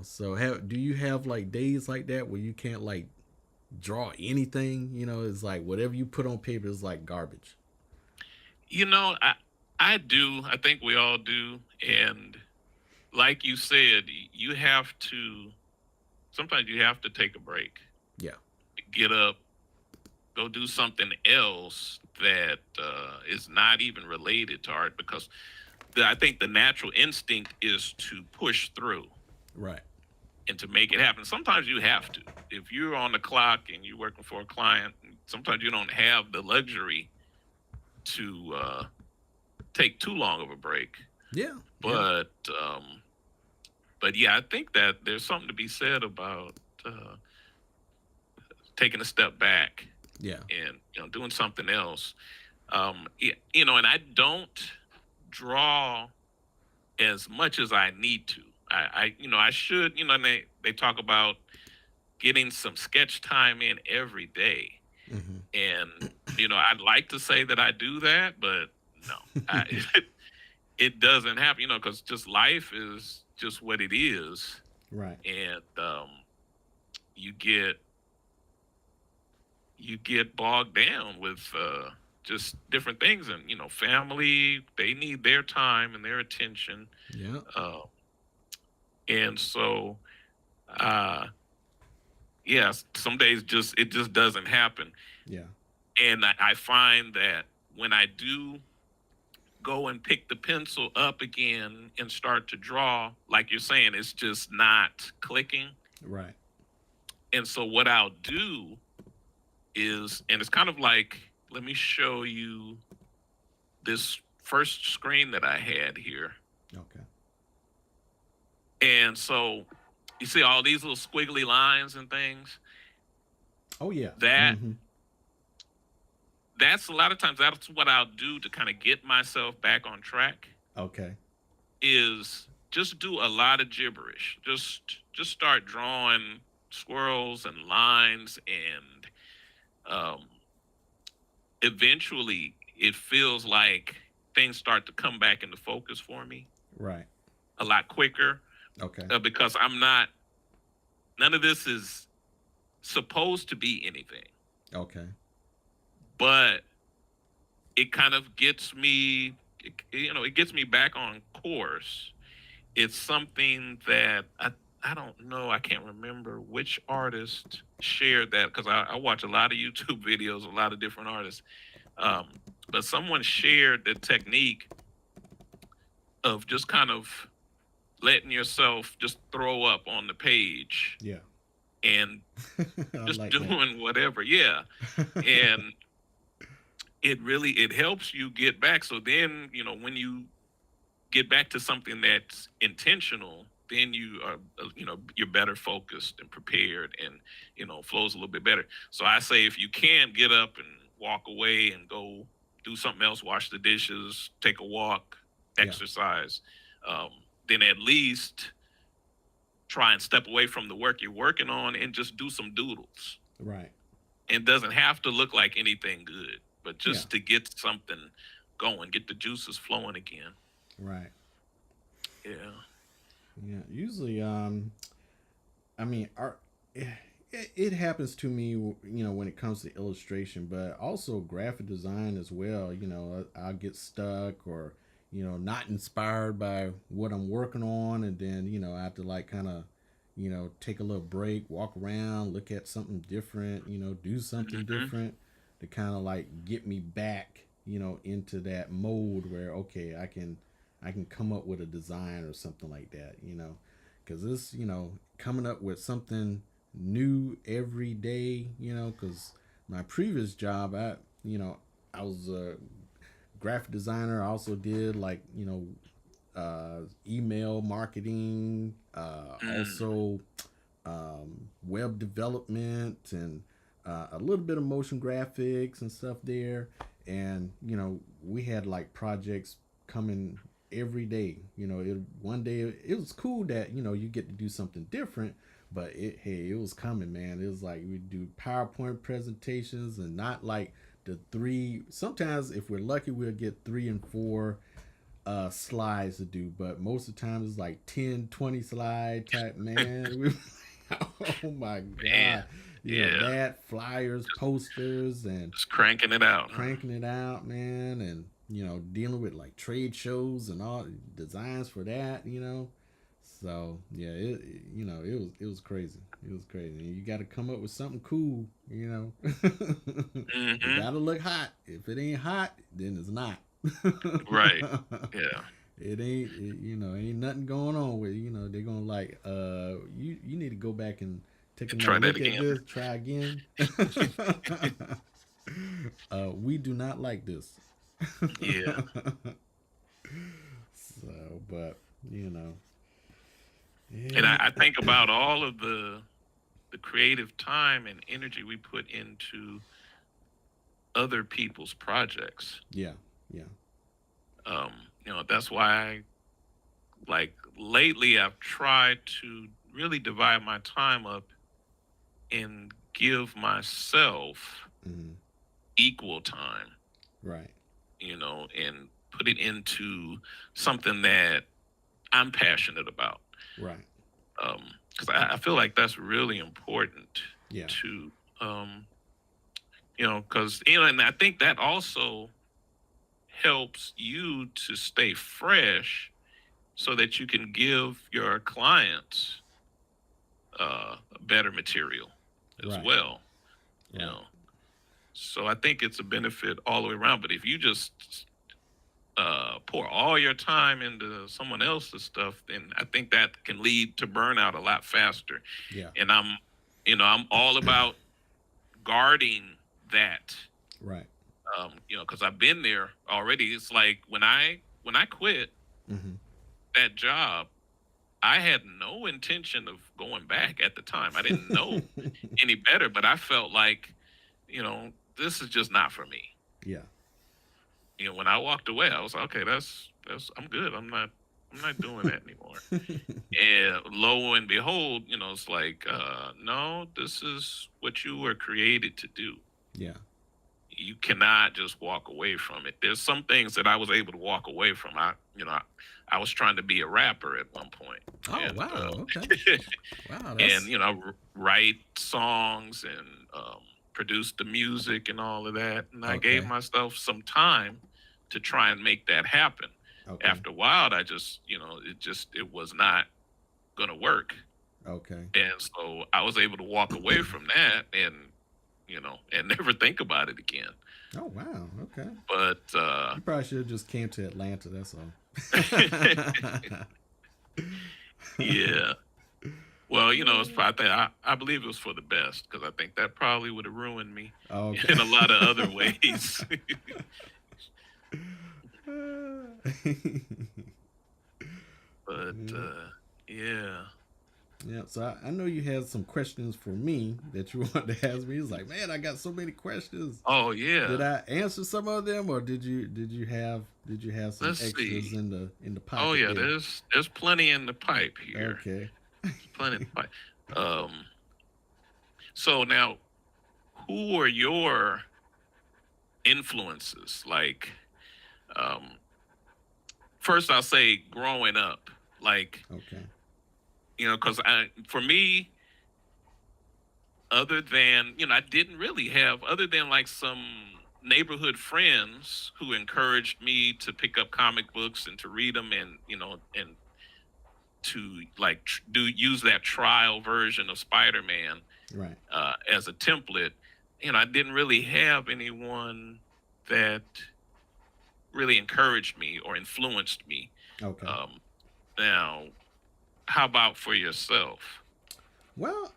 So do you have like days like that where you can't like draw anything? It's like whatever you put on paper is like garbage. I do. I think we all do. And like you said, you have to sometimes you have to take a break, Yeah. get up, go do something else that is not even related to art, because I think the natural instinct is to push through Right. and to make it happen. Sometimes you have to. If you're on the clock and you're working for a client, sometimes you don't have the luxury to take too long of a break. Yeah. Yeah. But yeah, I think that there's something to be said about taking a step back Yeah. and doing something else. And I don't draw as much as I need to. I should. And they talk about getting some sketch time in every day, and I'd like to say that I do that, but no, it doesn't happen. Because just life is just what it is, Right. and you get you get bogged down with just different things, and family, they need their time and their attention, Yeah. uh, and so uh, yes, some days it just doesn't happen, Yeah. and I find that when I do go and pick the pencil up again and start to draw, like you're saying, it's just not clicking. Right. And so what I'll do is, and it's kind of like, let me show you this first screen that I had here. Okay. And so you see all these little squiggly lines and things. Oh yeah. That that's a lot of times that's what I'll do to kind of get myself back on track, Okay. is just do a lot of gibberish. Just start drawing squirrels and lines, and um, eventually it feels like things start to come back into focus for me Right. a lot quicker, Okay. because none of this is supposed to be anything, Okay. but it kind of gets me, it gets me back on course. It's something that I don't know. I can't remember which artist shared that because I watch a lot of YouTube videos, a lot of different artists. Um, but someone shared the technique of just kind of letting yourself just throw up on the page Yeah. and I just like that. doing whatever. Yeah. And it helps you get back. So then, when you get back to something that's intentional, then you are, you're better focused and prepared, and flows a little bit better. So I say, if you can, get up and walk away and go do something else, wash the dishes, take a walk, Yeah. exercise, um, then at least try and step away from the work you're working on and just do some doodles. Right. It doesn't have to look like anything good, but Yeah. just to get something going, get the juices flowing again. Right. Yeah. Yeah. Usually, I mean, art. It happens to me, when it comes to illustration, but also graphic design as well. I'll get stuck or, not inspired by what I'm working on, and then, I have to like kind of, take a little break, walk around, look at something different, do something Hmm. different to kind of like get me back, into that mode where okay, I can come up with a design or something like that, because this, coming up with something new every day, because my previous job, I was a graphic designer. I also did like, email marketing, Mm. also web development, and a little bit of motion graphics and stuff there. And we had like projects coming every day. One day it was cool that you get to do something different, but it was coming, man. It was like we do PowerPoint presentations, and not like the three. Sometimes if we're lucky, we'll get 3 and 4 slides to do, but most of the time it's like 10, 20 slide type, man. Oh my Man. god. Yeah. That, flyers, posters, and Just cranking it out, huh? cranking it out, man, and dealing with like trade shows and all designs for that, so yeah, it was crazy. It was crazy. And you got to come up with something cool, It Hmm. got to look hot. If it ain't hot, then it's not. Right. Yeah. It ain't, ain't nothing going on with, they're gonna like, you need to go back and take another Try that look at again. this, try again. We do not like this. Yeah. So, but And yeah, I think about all of the creative time and energy we put into other people's projects. yeah, yeah, Um, that's why like lately I've tried to really divide my time up and give myself hmm, equal time, right, and put it into something that I'm passionate about. right, Um, because I feel like that's really important yeah, to, um, because, and I think that also helps you to stay fresh so that you can give your clients better material as right, well, you right, know. So I think it's a benefit all the way around. But if you just pour all your time into someone else's stuff, then I think that can lead to burnout a lot faster. yeah, And I'm all about guarding that, right, because I've been there already. It's like when I quit hmm, that job, I had no intention of going back at the time. I didn't know any better, but I felt like, this is just not for me. yeah, When I walked away, I was like, okay, that's I'm good. I'm not doing that anymore. And lo and behold, it's like, no, this is what you were created to do. yeah. You cannot just walk away from it. There's some things that I was able to walk away from. I was trying to be a rapper at one point, Oh and wow, okay, wow, and that's write songs and produced the music and all of that. And I gave Okay. myself some time to try and make that happen. Okay. After a while, I just, it was not going to work. Okay. And so I was able to walk away from that and, and never think about it again. Oh wow. Okay. But, You probably should have just came to Atlanta. That's all. yeah. Well, it's probably, I believe it was for the best because I think that probably would have ruined me Okay. in a lot of other ways. But yeah. Yeah, so I know you had some questions for me that you wanted to ask me. It's like, man, I got so many questions. Oh Did yeah. I answer some of them, or did you have some Let's extras see. in the Oh pocket yeah, there? there's plenty in the pipe here. Okay. There's plenty in the pipe. So now, who are your influences? Like, um, first I'll say growing up, like, Okay. because for me, other than I didn't really have other than like some neighborhood friends who encouraged me to pick up comic books and to read them and and to like do use that trial version of Spider-Man Right. as a template. I didn't really have anyone that really encouraged me or influenced me. Okay. Um, Now, how about for yourself? Well,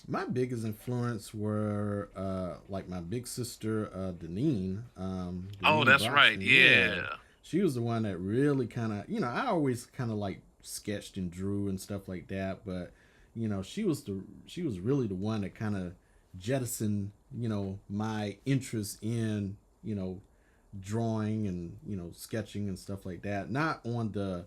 my biggest influence were like my big sister, Oh, Deneen that's right. Broxton. Yeah, Yeah. she was the one that really kind of, I always kind of like sketched and drew and stuff like that, but she was really the one that kind of jettisoned, my interest in, drawing and sketching and stuff like that. Not on the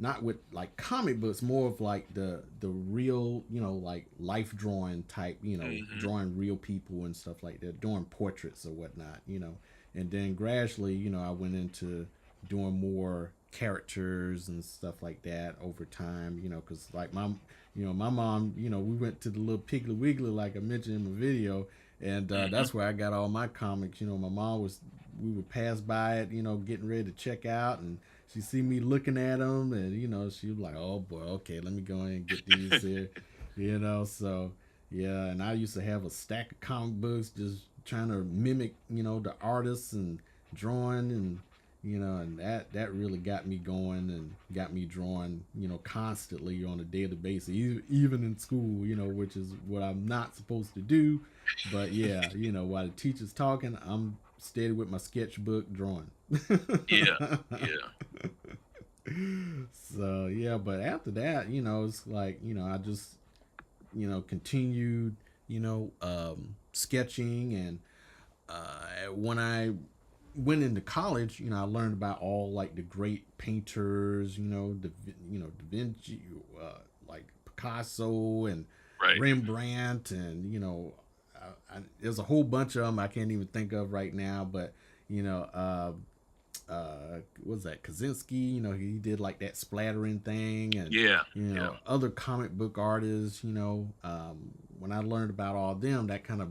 not with like comic books, more of like the real, like life drawing type, Hmm. drawing real people and stuff like that, doing portraits or whatnot. And then gradually, I went into doing more characters and stuff like that over time, because like my mom, we went to the little Piggly Wiggly like I mentioned in the video, and Hmm. that's where I got all my comics. My mom was, we would pass by it, getting ready to check out, and she see me looking at them, and she was like, "Oh boy, okay, let me go in and get these here," So yeah, and I used to have a stack of comic books, just trying to mimic, the artists and drawing, and and that really got me going and got me drawing, constantly on a daily basis, even in school, which is what I'm not supposed to do, but yeah, while the teacher's talking, I'm steady with my sketchbook drawing. Yeah. Yeah. So yeah, but after that, it's like, I just, continued, sketching, and when I went into college, I learned about all like the great painters, Da Vinci, like Picasso and Right. Rembrandt, and there's a whole bunch of them I can't even think of right now, but you know, what was that, Kaczynski? He did like that splattering thing, and Yeah. Yeah. other comic book artists. When I learned about all of them, that kind of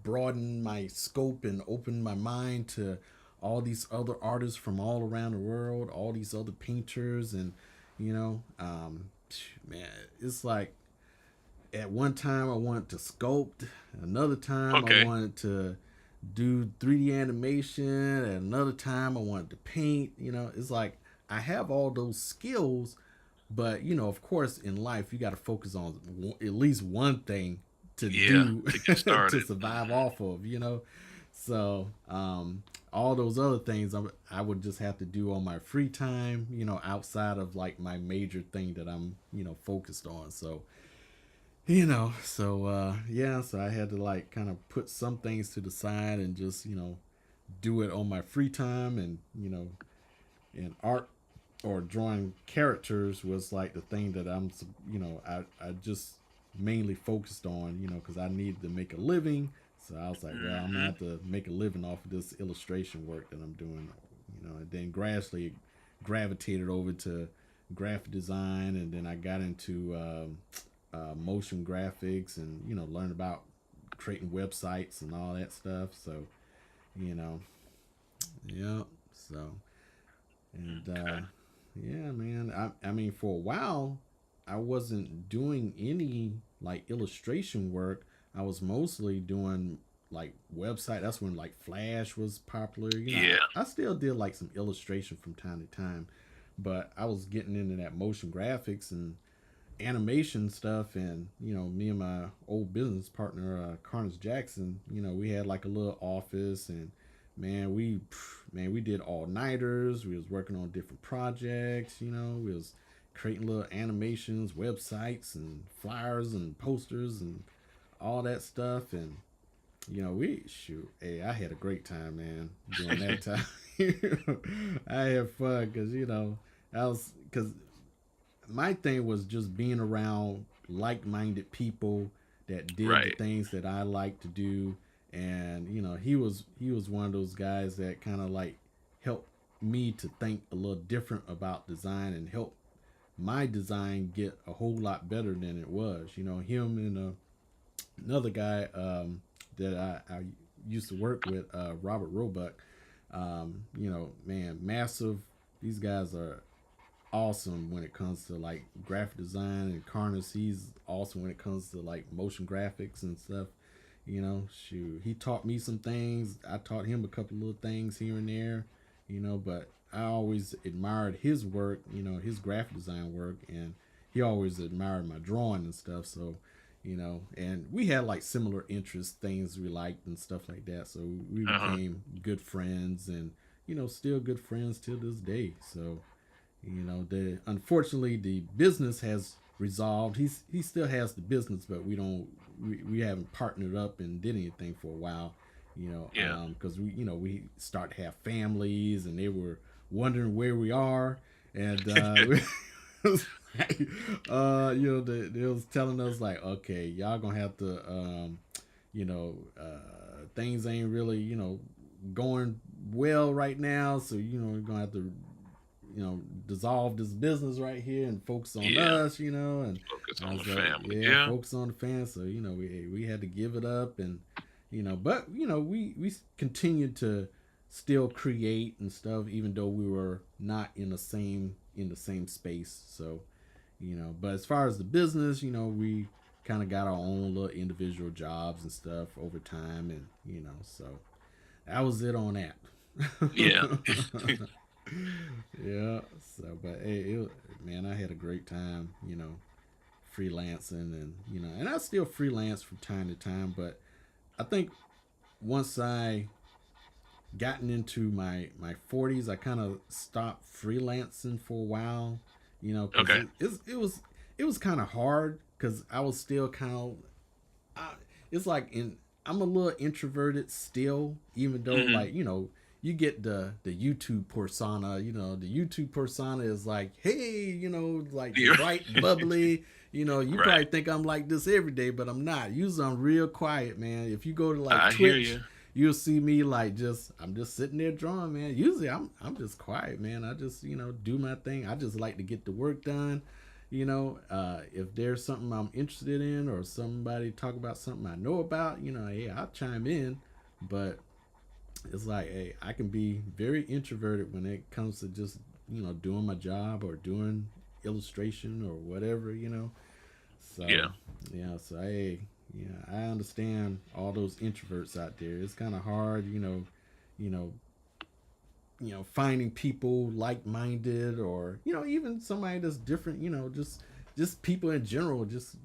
broadened my scope and opened my mind to all these other artists from all around the world, all these other painters, and you know, man, it's like at one time I wanted to sculpt, another time I Okay. wanted to do 3D animation, and another time I wanted to paint. It's like I have all those skills, but of course, in life you got to focus on at least one thing to Yeah. do To get to started. survive Hmm. off of. So all those other things I would just have to do on my free time, outside of like my major thing that I'm focused on. So yeah, so I had to like kind of put some things to the side and just do it on my free time, and and art or drawing characters was like the thing that I just mainly focused on, because I needed to make a living. So I was like, well, I'm gonna Hmm. have to make a living off of this illustration work that I'm doing, and then gradually gravitated over to graphic design, and then I got into motion graphics and learn about creating websites and all that stuff. So you know, yeah. So and Okay. yeah, man. I mean, for a while, I wasn't doing any like illustration work. I was mostly doing like website. That's when like Flash was popular. Yeah. I still did like some illustration from time to time, but I was getting into that motion graphics and animation stuff. And me and my old business partner, Carnes Jackson, we had like a little office. And man, we did all nighters. We was working on different projects. We was creating little animations, websites, and flyers and posters and all that stuff. And we shoot. Hey, I had a great time, man, during that time. I had fun because I was because my thing was just being around like-minded people that did the Right. things that I like to do. And he was one of those guys that kind of like helped me to think a little different about design and help my design get a whole lot better than it was. Him and another guy that I used to work with, Robert Roebuck. Man, massive. These guys are awesome when it comes to like graphic design. And Carnes, he's awesome when it comes to like motion graphics and stuff. Shoot, he taught me some things. I taught him a couple little things here and there. But I always admired his work. His graphic design work. And he always admired my drawing and stuff. So and we had like similar interests, things we liked and stuff like that. So we Uh-huh. became good friends. And still good friends till this day. So the unfortunately the business has resolved. He still has the business, but we haven't partnered up and did anything for a while. Yeah. Because we start to have families, and they were wondering where we are. And they was telling us like, okay, y'all gonna have to things ain't really going well right now. So we're gonna have to dissolve this business right here and focus on Yeah. us. And Focus I on the was like, family. yeah, Yeah. focus on the fans. So we had to give it up. And but we continued to still create and stuff, even though we were not in the same space. So but as far as the business, we kind of got our own little individual jobs and stuff over time. And so that was it on that. Yeah. Yeah. So, but hey, man, I had a great time, freelancing. And and I still freelance from time to time. But I think once I gotten into my 40s, I kind of stopped freelancing for a while, because Okay. it was kind of hard because I was still kind of it's like I'm a little introverted still, even though Hmm. like you get the YouTube persona. The YouTube persona is like, hey, like the Yeah. bright, bubbly. You Right. probably think I'm like this every day, but I'm not. Usually I'm real quiet, man. If you go to like I hear Twitch, you. you'll see me like I'm just sitting there drawing, man. Usually I'm just quiet, man. I just do my thing. I just like to get the work done. If there's something I'm interested in, or somebody talk about something I know about, hey, I'll chime in. But it's like, hey, I can be very introverted when it comes to just doing my job or doing illustration or whatever. Yeah. So yeah, so hey, yeah, I understand all those introverts out there. It's kind of hard, you know, finding people like-minded, or even somebody that's different. Just people in general, just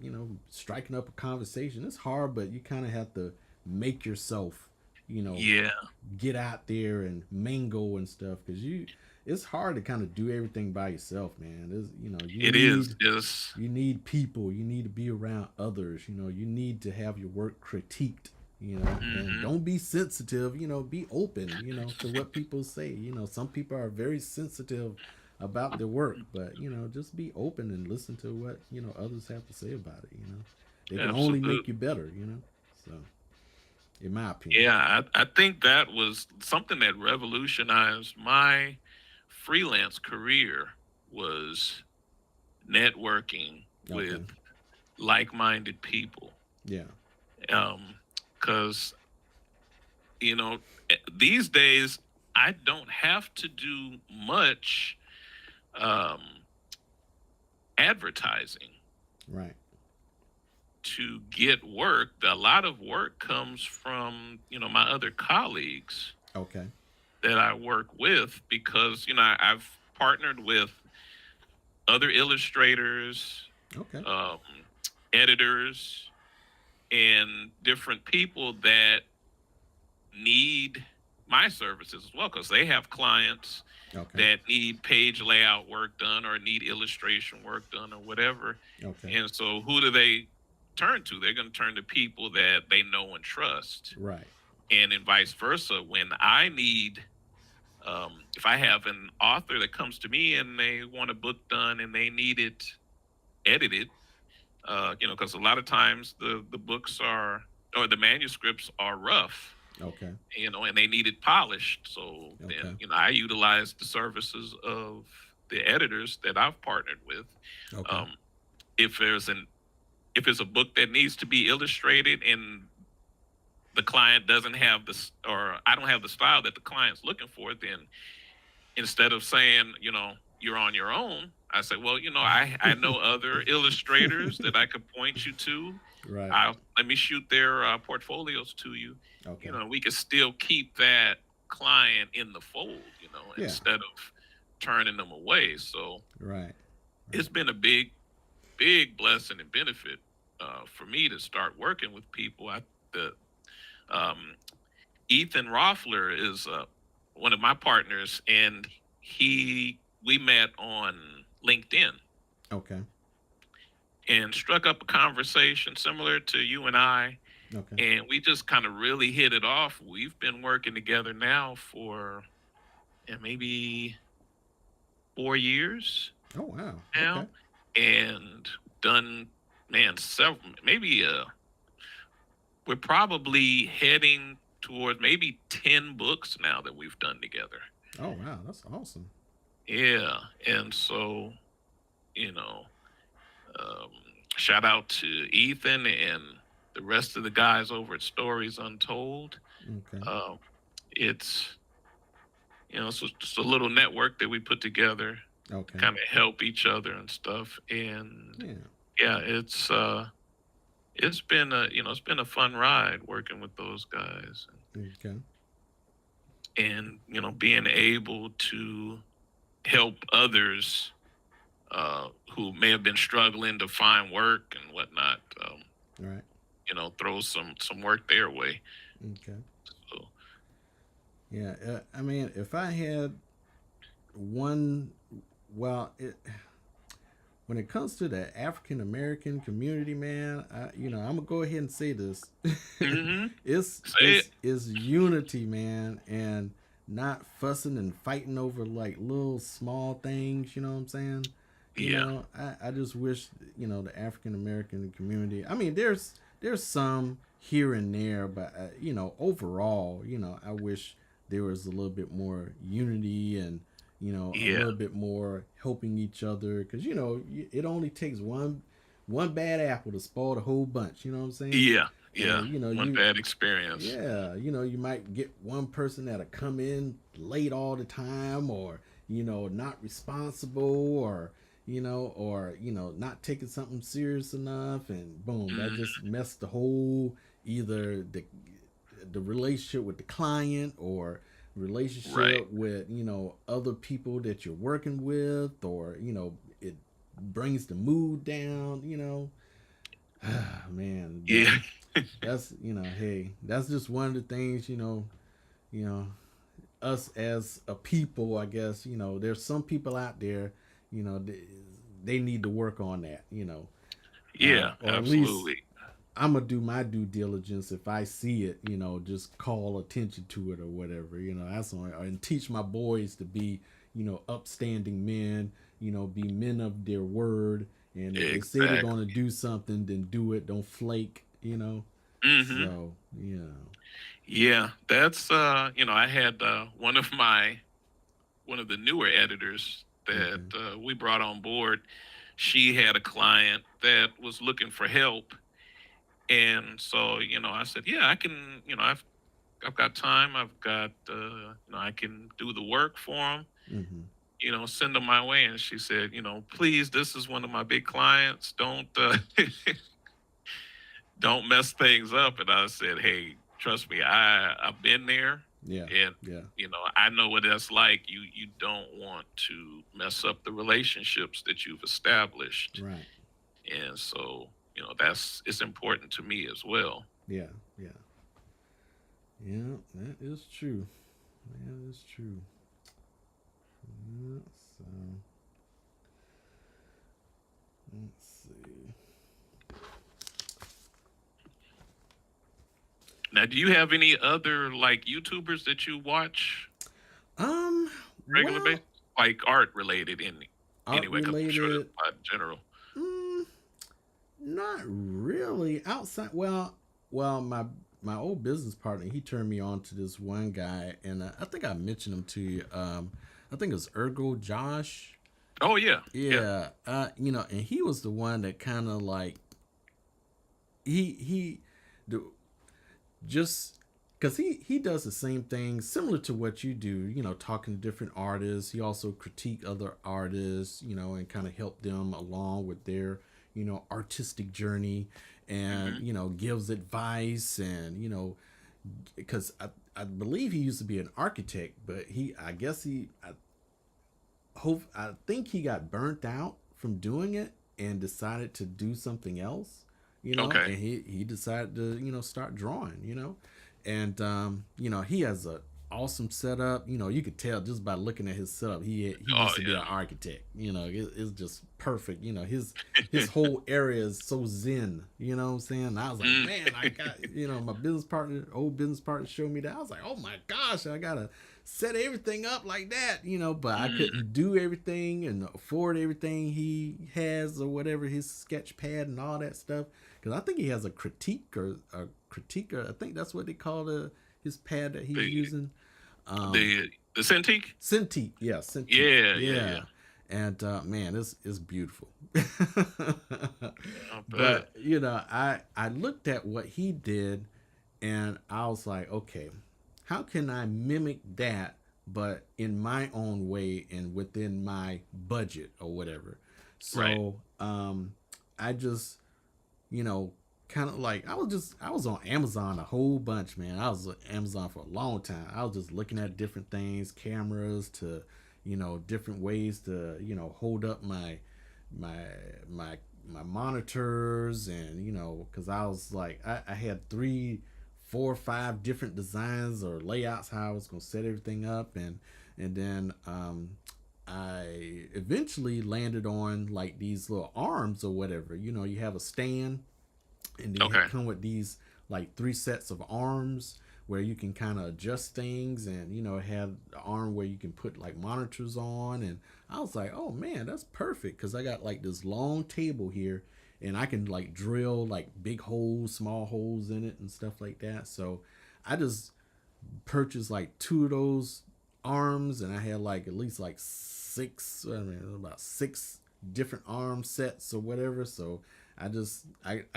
striking up a conversation. It's hard, but you kind of have to make yourself, you know, Yeah. get out there and mingle and stuff, because it's hard to kind of do everything by yourself, man. You It is. need Just. people. You need to be around others. You need to have your work critiqued. And Hmm. don't be sensitive. Be open. To what people say. Some people are very sensitive about their work, but just be open and listen to what others have to say about it. They can only make you Absolutely. better. So in my opinion. Yeah, I think that was something that revolutionized my freelance career was networking with Okay. like-minded people. Yeah. Because these days I don't have to do much um, advertising Right. to get work. A lot of work comes from my other colleagues Okay. that I work with, because I've partnered with other illustrators, Okay. um, editors, and different people that need my services as well, because they have clients Okay. that need page layout work done or need illustration work done or whatever. Okay. And so who do they turn to? They're going to turn to people that they know and trust. Right. And then vice versa. When I need, if I have an author that comes to me and they want a book done and they need it edited, because a lot of times the books are, or the manuscripts are rough, Okay. and they need it polished. So Okay. then, I utilize the services of the editors that I've partnered with. Okay. Um, if if it's a book that needs to be illustrated and the client doesn't have or I don't have the style that the client's looking for, then instead of saying, you're on your own, I say, well, I know other illustrators that I could point you to. Right. Let me shoot their portfolios to you. Okay. We could still keep that client in the fold, Yeah. instead of turning them away. So Right. it's been a big blessing and benefit for me to start working with people. The um, Ethan Roffler is one of my partners, and we met on LinkedIn Okay. and struck up a conversation similar to you and I, Okay. and we just kind of really hit it off. We've been working together now for maybe 4 years Oh wow. Okay. now, and done, man, several, maybe we're probably heading toward maybe 10 books now that we've done together. Oh wow. That's awesome. Yeah. And so, you know, um, shout out to Ethan and the rest of the guys over at Stories Untold. Okay. Um, it's, it's just a little network that we put together to Okay. kind of help each other and stuff. And Yeah. yeah, it's been a fun ride working with those guys, Okay. and being able to help others who may have been struggling to find work and whatnot. Right. Throw some work their way. Okay. So Yeah. I mean, if I had one, well, when it comes to the African American community, man, I'm gonna go ahead and say this. mm-hmm. it's Say it. it's unity, man, and not fussing and fighting over like little small things. You know what I'm saying? Yeah. I just wish the African American community. I mean, there's some here and there, but overall, I wish there was a little bit more unity and a Yeah. little bit more helping each other, because it only takes one bad apple to spoil the whole bunch. You know what I'm saying? Yeah. Yeah. And One bad experience. yeah, you might get one person that'll come in late all the time, or not responsible, or not taking something serious enough, and boom, that just messed the whole, either the relationship with the client, or relationship Right. with other people that you're working with, or it brings the mood down. Man, Yeah. that's hey, that's just one of the things. You know us as a people, I guess, there's some people out there, they need to work on that, Yeah. or at least Absolutely. I'm gonna do my due diligence. If I see it, just call attention to it or whatever. That's on, and teach my boys to be, upstanding men. Be men of their word. And if they say they're gonna Exactly. do something, then do it. Don't flake. Mm-hmm. So Yeah. That's I had one of the newer editors that okay, we brought on board. she had a client that was looking for help, and so I said, yeah, I can. I've got time. I've got I can do the work for them. Mm-hmm. Send them my way. And she said, please, this is one of my big clients. Don't don't mess things up. And I said, hey, trust me, I've been there, Yeah. and Yeah. I know what that's like. You don't want to mess up the relationships that you've established, Right. and so that's it's important to me as well. Yeah. Yeah. Yeah. That is true. That is true. Yeah, so let's see. Now, do you have any other like YouTubers that you watch Um. regular Well, basis, like art related in art anyway? Because I'm sure there's related. a lot in general. Mm, not really. Outside. Well, my old business partner, he turned me on to this one guy, and I think I mentioned him to you. I think it was Ergo Josh. Oh yeah, yeah. Yeah. And he was the one that kind of like he the just because he does the same thing similar to what you do, talking to different artists. He also critique other artists, and kind of help them along with their artistic journey, and Hmm. gives advice, and because I believe he used to be an architect, but I guess I think he got burnt out from doing it and decided to do something else, Okay. and he decided to start drawing, and he has a awesome setup. You could tell just by looking at his setup. He Oh used to be an yeah. architect. It's just perfect. His whole area is so zen. You know what I'm saying? And I was like, Mm, man, I got my old business partner showed me that. I was like, oh my gosh, I gotta set everything up like that. But I mm. couldn't do everything and afford everything he has or whatever, his sketch pad and all that stuff. Because I think he has a critiquer. I think that's what they call his pad that he's The using. Um, the Cintiq. Cintiq, yeah, Cintiq, Yeah, yeah, yeah. yeah. And man, it's beautiful. I bet. But I looked at what he did, and I was like, okay, how can I mimic that, but in my own way and within my budget or whatever? Right. So I just you know, kind of like I was on Amazon a whole bunch, man. I was on Amazon for a long time. I was just looking at different things, cameras to, different ways to, hold up my my my monitors, and because I was like I had three, four, five different designs or layouts how I was gonna set everything up, and then I eventually landed on like these little arms or whatever. You have a stand, and they Okay. come with these like three sets of arms where you can kind of adjust things, and have the arm where you can put like monitors on. And I was like, oh man, that's perfect, because I got like this long table here, and I can like drill like big holes, small holes in it, and stuff like that. So I just purchased like two of those arms, and I had like at least like six, I mean, about six different arm sets or whatever. So I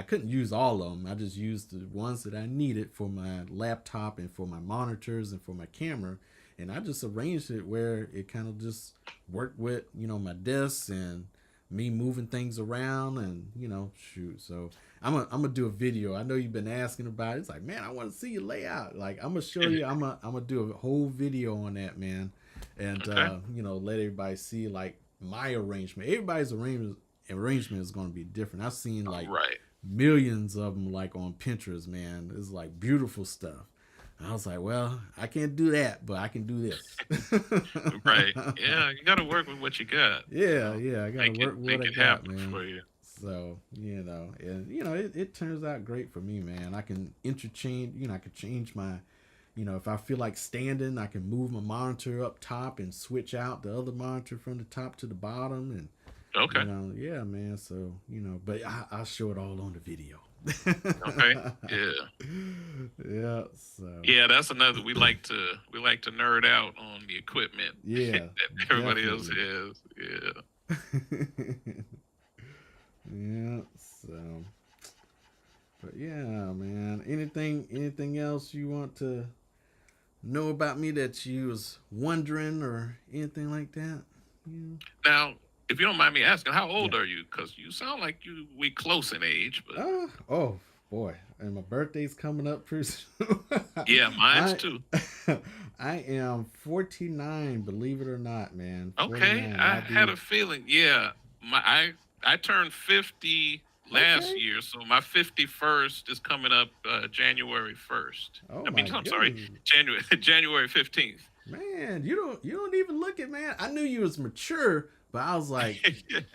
couldn't use all of them. I just used the ones that I needed for my laptop and for my monitors and for my camera, and I just arranged it where it kind of just worked with my desk and me moving things around, and shoot. So I'm gonna do a video. I know you've been asking about it. It's like, man, I want to see your layout. Like, I'm gonna show you. I'm gonna do a whole video on that, man, and Okay. let everybody see like my arrangement. Everybody's arrangement is gonna be different. I've seen like Right. millions of them like on Pinterest, man. It's like beautiful stuff. I was like, well, I can't do that, but I can do this. Right. Yeah, you got to work with what you got. Yeah, yeah, I gotta Make it work with what make I it got, happen man. for you. So, and it turns out great for me, man. I can interchange, I can change my, if I feel like standing, I can move my monitor up top and switch out the other monitor from the top to the bottom, and Okay. yeah, man. So, but I'll show it all on the video. Okay. Yeah. Yeah, so Yeah, that's another we like to nerd out on the equipment yeah, that everybody else definitely. has. Yeah. Yeah. So, but yeah, man. Anything else you want to know about me that you was wondering or anything like that? Yeah. Now, if you don't mind me asking, how Yeah. old are you? Because you sound like we close in age, but Oh boy, and my birthday's coming up pretty soon. yeah, mine's I too. I am 49, believe it or not, man. Okay, 49. I I'll had be a feeling. Yeah, I turned 50 last okay. year, so my 51st is coming up January 1st. Oh I mean, my I'm sorry, goodness. January 15th. Man, you don't even look it, man. I knew you was mature, but I was like,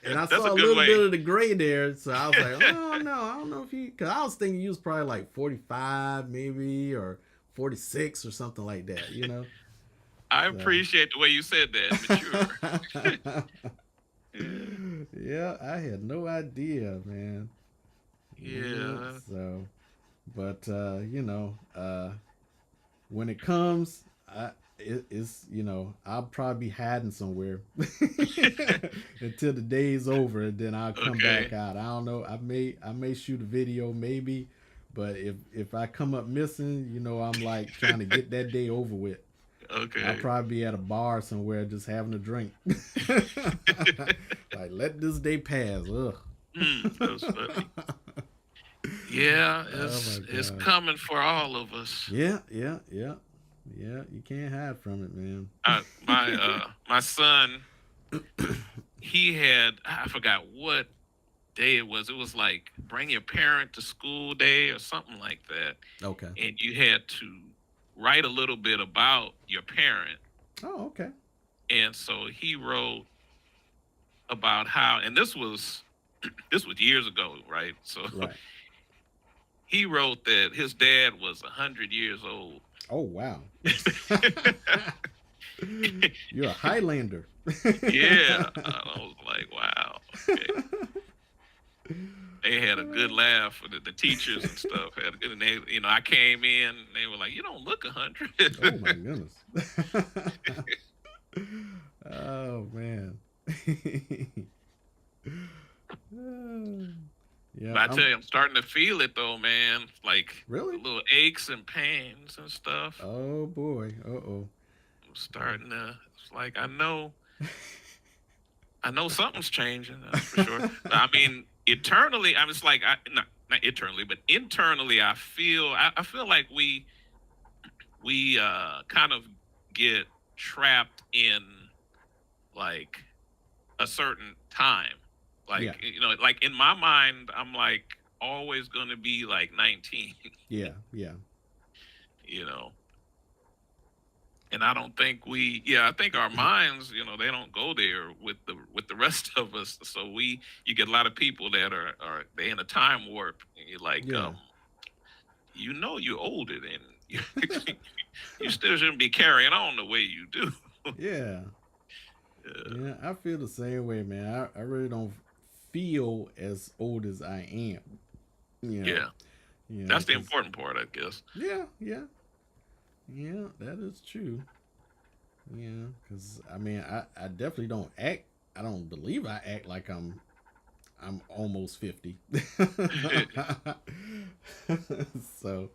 and I That's a saw a good little way. bit of the gray there, so I was like, oh no, I don't know if you, because I was thinking you was probably like 45 maybe or 46 or something like that. I So. appreciate the way you said that, mature. Yeah. Yeah, I had no idea, man. Yeah, Yeah. so, but when it comes, I'll probably be hiding somewhere until the day's over, and then I'll come back Okay. out. I don't know. I may shoot a video, maybe, but if I come up missing, I'm like trying to get that day over with. I'll Okay. probably be at a bar somewhere just having a drink. Like, let this day pass. Ugh. That was funny. Yeah, Oh my it's gosh. coming for all of us. Yeah, yeah, yeah. Yeah, you can't hide from it, man. My son, he had, I forgot what day it was. It was like bring your parent to school day or something like that, Okay. and you had to write a little bit about your parent. Oh, okay. And so he wrote about how, and this was years ago, right? So Right. he wrote that his dad was 100 years old. Oh, wow. You're a Highlander. Yeah, I was like, wow, okay. They had a good laugh. The teachers and stuff had a good. And they, I came in. And they were like, "You don't look 100." Oh my goodness. Oh man. Yeah, But I I'm tell you, I'm starting to feel it though, man. Like the really. little aches and pains and stuff. Oh boy. Uh-oh. I'm starting to. It's like I know something's changing. That's for sure. I mean, eternally, I was like, not eternally, but internally, I feel like we kind of get trapped in like a certain time. Yeah. Like, like in my mind, I'm like always going to be like 19, Yeah. Yeah. you know. And I don't think I think our minds, they don't go there with the rest of us. So you get a lot of people that are they in a time warp. And you're like, Yeah. you're older than you, you still shouldn't be carrying on the way you do. Yeah. Yeah. Yeah. I feel the same way, man. I really don't feel as old as I am. You know. Yeah. That's the Cause important part, I guess. yeah, yeah, yeah. That is true. Yeah, because I mean, I definitely don't act. I don't believe I act like I'm almost 50. So,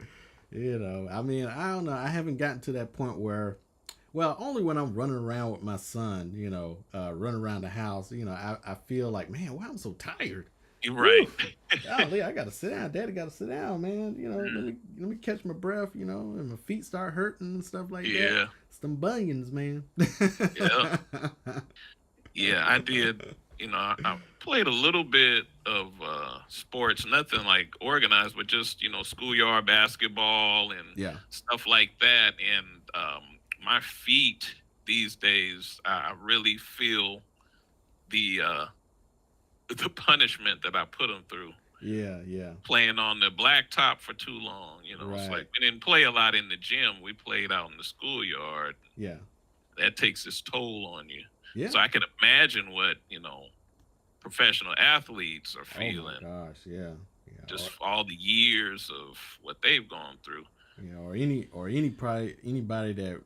I mean, I don't know. I haven't gotten to that point where, well, only when I'm running around with my son, running around the house, I feel like, man, why I'm so tired. You're right. Woo! Golly, I gotta sit down. Daddy gotta sit down, man. Let me catch my breath, and my feet start hurting and stuff like that. Yeah. It's them bunions, man. Yeah. Yeah, I did. I played a little bit of sports, nothing like organized, but just schoolyard basketball and Yeah. stuff like that. And my feet these days, I really feel the uh, the punishment that I put them through. Yeah, yeah. Playing on the blacktop for too long, it's Right. like we didn't play a lot in the gym. We played out in the schoolyard. Yeah. That takes its toll on you. Yeah. So I can imagine what professional athletes are Oh my feeling, gosh, yeah. Yeah. just all the years of what they've gone through. Or any probably anybody that,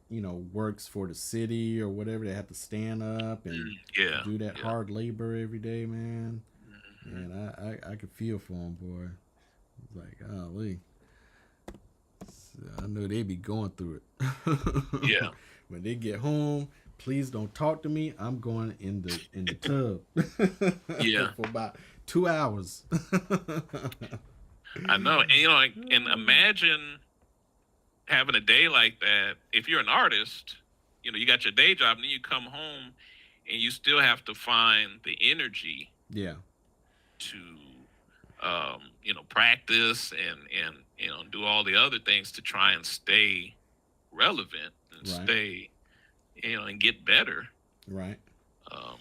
works for the city or whatever, they have to stand up and Yeah, do that yeah, hard labor every day, man. And I could feel for them, boy. It's like, golly. I know they be going through it. Yeah. When they get home, please don't talk to me. I'm going in the tub Yeah. for about 2 hours. I know. And and imagine having a day like that. If you're an artist, you got your day job, and then you come home and you still have to find the energy Yeah. to practice and do all the other things to try and stay relevant and Right. stay and get better. Right. Um,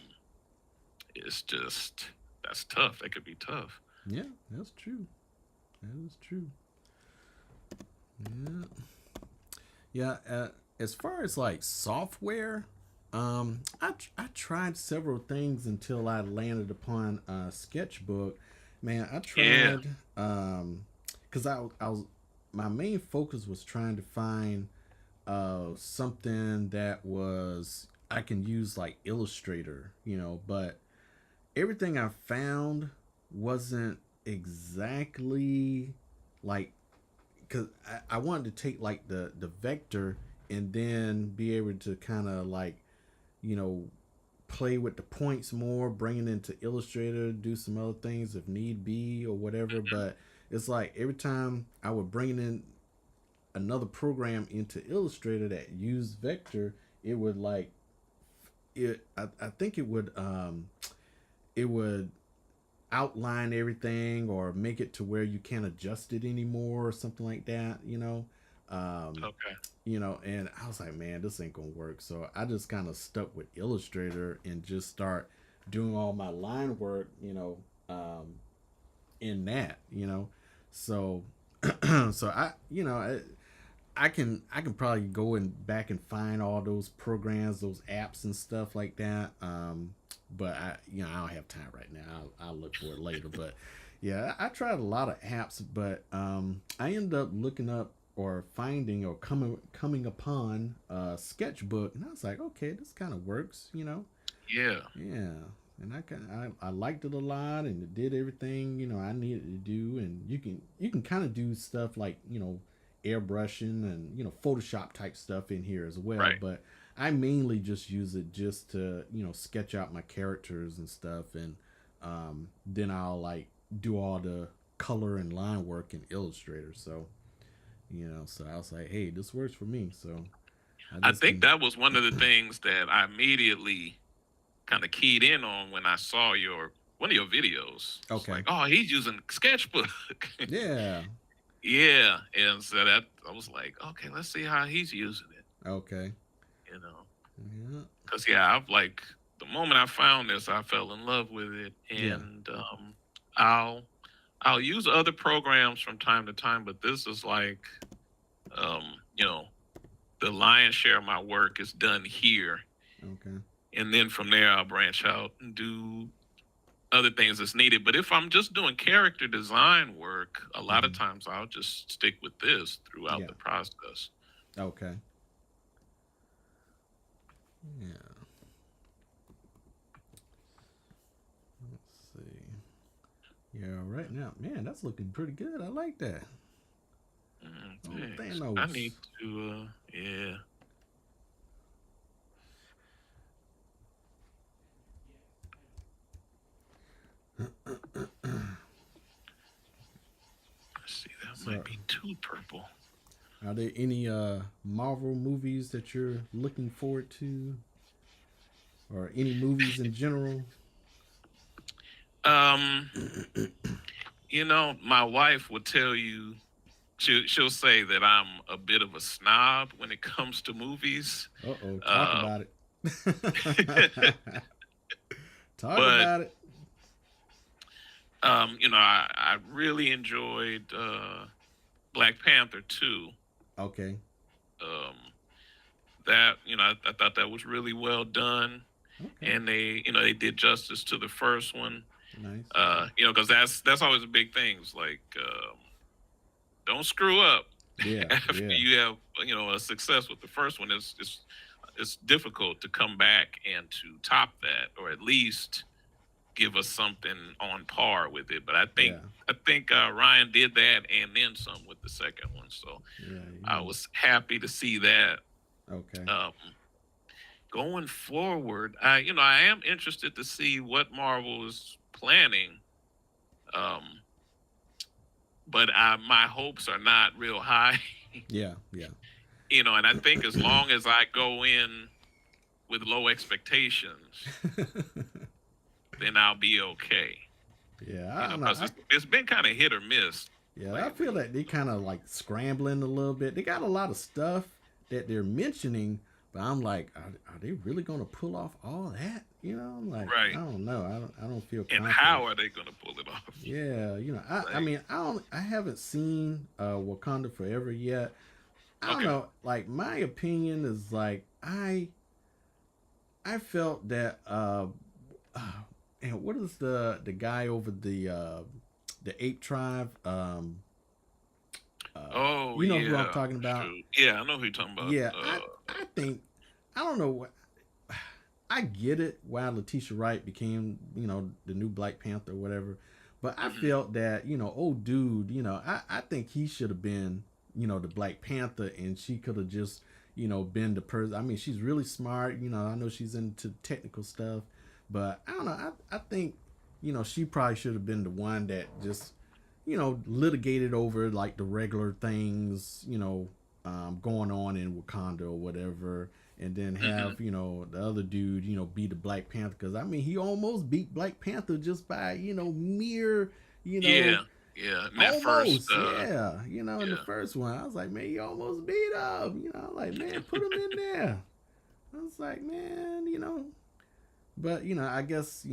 it's just that's tough. That could be tough. Yeah, that's true. That is true. Yeah. Yeah. As far as like software, I tried several things until I landed upon Sketchbook. Man, I Yeah. tried because I was my main focus was trying to find something that was I can use like Illustrator, but everything I found wasn't exactly like because I wanted to take like the vector and then be able to kind of like you know play with the points more, bring it into Illustrator, do some other things if need be or whatever. But it's like every time I would bring it in another program into Illustrator that used vector, it would like it. I think it would outline everything or make it to where you can't adjust it anymore or something like that. Um, Okay. and I was like, man, this ain't gonna work. So I just kind of stuck with Illustrator and just start doing all my line work, in that. So, so I can probably go and back and find all those programs, those apps and stuff like that. But I don't have time right now. I'll look for it later. But yeah, I tried a lot of apps, but I ended up looking up or finding or coming upon Sketchbook, and I was like, okay, this kind of works. Yeah. Yeah, and I liked it a lot, and it did everything I needed to do, and you can kind of do stuff like airbrushing and Photoshop type stuff in here as well, Right. but I mainly just use it just to sketch out my characters and stuff, and then I'll like do all the color and line work in Illustrator. So I was like, hey, this works for me. So I I just think been that was one of the things that I immediately kind of keyed in on when I saw your one of your videos. It's okay. like, oh, he's using Sketchbook. Yeah. Yeah, and so that I was like, okay, let's see how he's using it. Okay. You know, Yeah. because yeah, I've like the moment I found this, I fell in love with it, Yeah. and I'll I'll use other programs from time to time, but this is like, um, you know, the lion's share of my work is done here, Okay. and then from there I'll branch out and do other things that's needed. But if I'm just doing character design work, a lot of Hmm. times I'll just stick with this throughout Yeah. the process. Okay. Yeah. Let's see. Yeah. Right now, man, that's looking pretty good. I like that. Oh, Thanks. I Thanos. need to, yeah. Let's see, that might So, be too purple. are there any Marvel movies that you're looking forward to, or any movies in general? Um, my wife will tell you she'll say that I'm a bit of a snob when it comes to movies. Uh oh, talk Uh, about it. Talk but about it. I really enjoyed Black Panther 2. Okay. Um, that I thought that was really well done, Okay. and they did justice to the first one. Nice. Because that's always a big thing. It's like don't screw up Yeah. after Yeah. you have a success with the first one. It's difficult to come back and to top that, or at least give us something on par with it. But Yeah. I think Ryan did that and then some with the second one. So Yeah. I was happy to see that. Okay. Um, Going forward, I am interested to see what Marvel is planning. Um, but my hopes are not real high. Yeah. Yeah. And I think as long as I go in with low expectations, then I'll be okay. Yeah. I don't know. Because it's been kind of hit or miss Yeah, I feel lately. that they kind of like scrambling a little bit. They got a lot of stuff that they're mentioning, but I'm like, are they really going to pull off all that? I'm like, I Right. don't know. I don't feel And confident. how are they going to pull it off? Yeah, I Like, mean, I haven't seen Wakanda Forever yet. I don't okay. know. Like my opinion is like I felt that uh and what is the guy over the ape tribe Oh you know who I'm yeah, talking about? shoot. Yeah, I know who you're talking about. Yeah, I think I don't know what I get it why Letitia Wright became the new Black Panther or whatever, but I Mhm. felt that old dude I think he should have been the Black Panther and she could have just been the person. I mean she's really smart. I know she's into technical stuff, but I don't know. I think she probably should have been the one that just litigated over like the regular things, going on in Wakanda or whatever, and then Mhm. have the other dude, be the Black Panther because I mean he almost beat Black Panther just by mere, you know, Yeah. Yeah. And that first almost yeah, in the yeah. first one I was like, man, he almost beat him, like man, put him in there. I was like, man, but I guess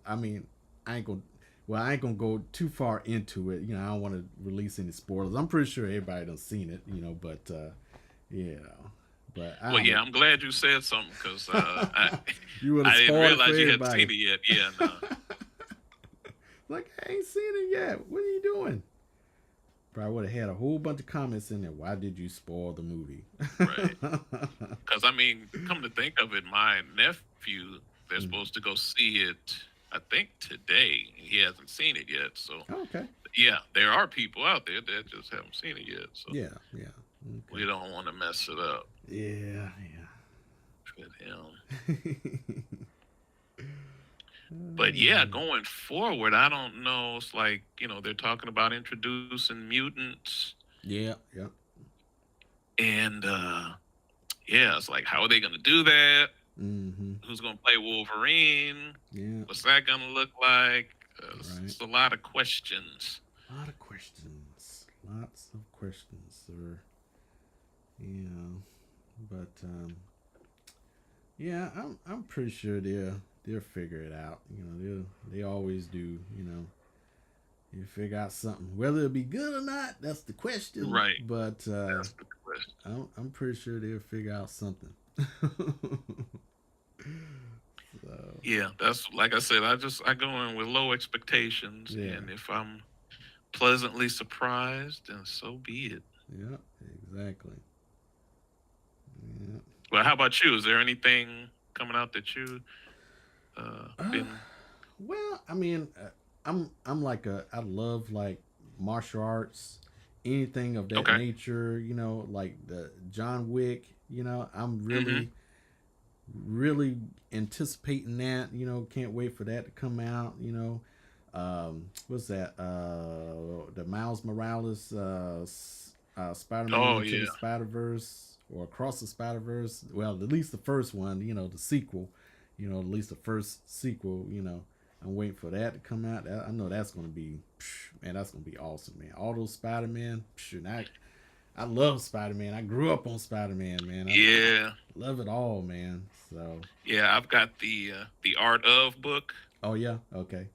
I mean, I ain't gonna. Well, I ain't gonna go too far into it. I don't want to release any spoilers. I'm pretty sure everybody done seen it. But yeah, but I Well, don't yeah, know. I'm glad you said something because I You would have I didn't spoiled it for realize you hadn't everybody. seen it yet. Yeah, no. Like I ain't seen it yet. What are you doing? Probably would have had a whole bunch of comments in there. Why did you spoil the movie? Right. Because I mean, come to think of it, my nephew, they're Mm. supposed to go see it. I think today. He hasn't seen it yet. So Okay. yeah, there are people out there that just haven't seen it yet. So Yeah. Yeah. we don't want to mess it up Okay. Yeah. with him. Yeah. But yeah, going forward, I don't know. It's like, they're talking about introducing mutants Yeah. Yeah. and yeah, it's like how are they gonna do that? Mm-hmm. Who's gonna play Wolverine? Yeah. What's that gonna look like? Right. It's a lot of questions. A lot of questions. Lots of questions, sir. Yeah. But yeah, I'm pretty sure they'll figure it out. They always do. You figure out something. Whether it'll be good or not, that's the question. Right. But That's the question. I'm pretty sure they'll figure out something. So Yeah, that's like I said, I go in with low expectations yeah, and if I'm pleasantly surprised, then so be it. yeah, exactly. Yeah. Well, how about you? Is there anything coming out that you Uh, been well, I mean, I'm like I love like martial arts, anything of that okay? nature. Like the John Wick. I'm Mm-hmm. really anticipating that. Can't wait for that to come out. What's that? The Miles Morales Spider-Man Oh into the yeah. Spider-Verse or Across the Spider-Verse. Well, at least the first one. The sequel. At least the first sequel. I'm waiting for that to come out. I know that's gonna be, man, that's gonna be awesome, man. All those Spider-Man, I love Spider-Man. I grew up on Spider-Man, man. I Yeah. love it all, man. So, Yeah, I've got the Art of book, oh yeah, okay.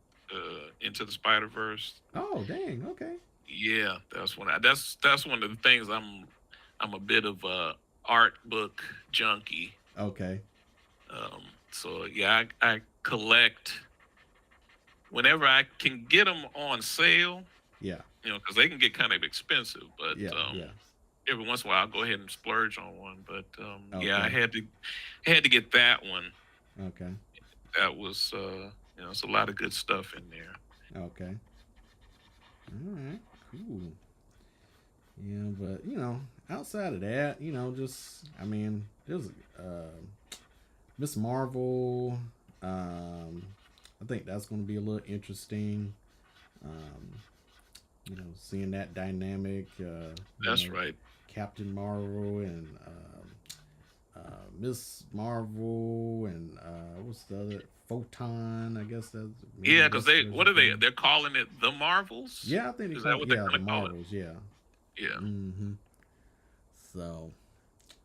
Into the Spider Verse. Oh dang, okay, Yeah, that's one of the things I'm a bit of a art book junkie. okay, So yeah, I collect whenever I can get them on sale. yeah, Because they can get kind of expensive, but yeah, yeah, every once in a while I'll go ahead and splurge on one. But yeah, I okay, had to get that one. okay, That was It's a lot of good stuff in there. Okay. All right. Cool. Yeah, but outside of that, just there's Miss Marvel. I think that's going to be a little interesting. Um, seeing that dynamic. That's right. Captain Marvel and Miss Marvel and what's the other Photon? I guess that's maybe Yeah, that's because what what are they? called. They're calling it the Marvels. Yeah, I think they Is that call it, what they're yeah, the gonna call it? Marvels. Yeah. Yeah. Mm-hmm. So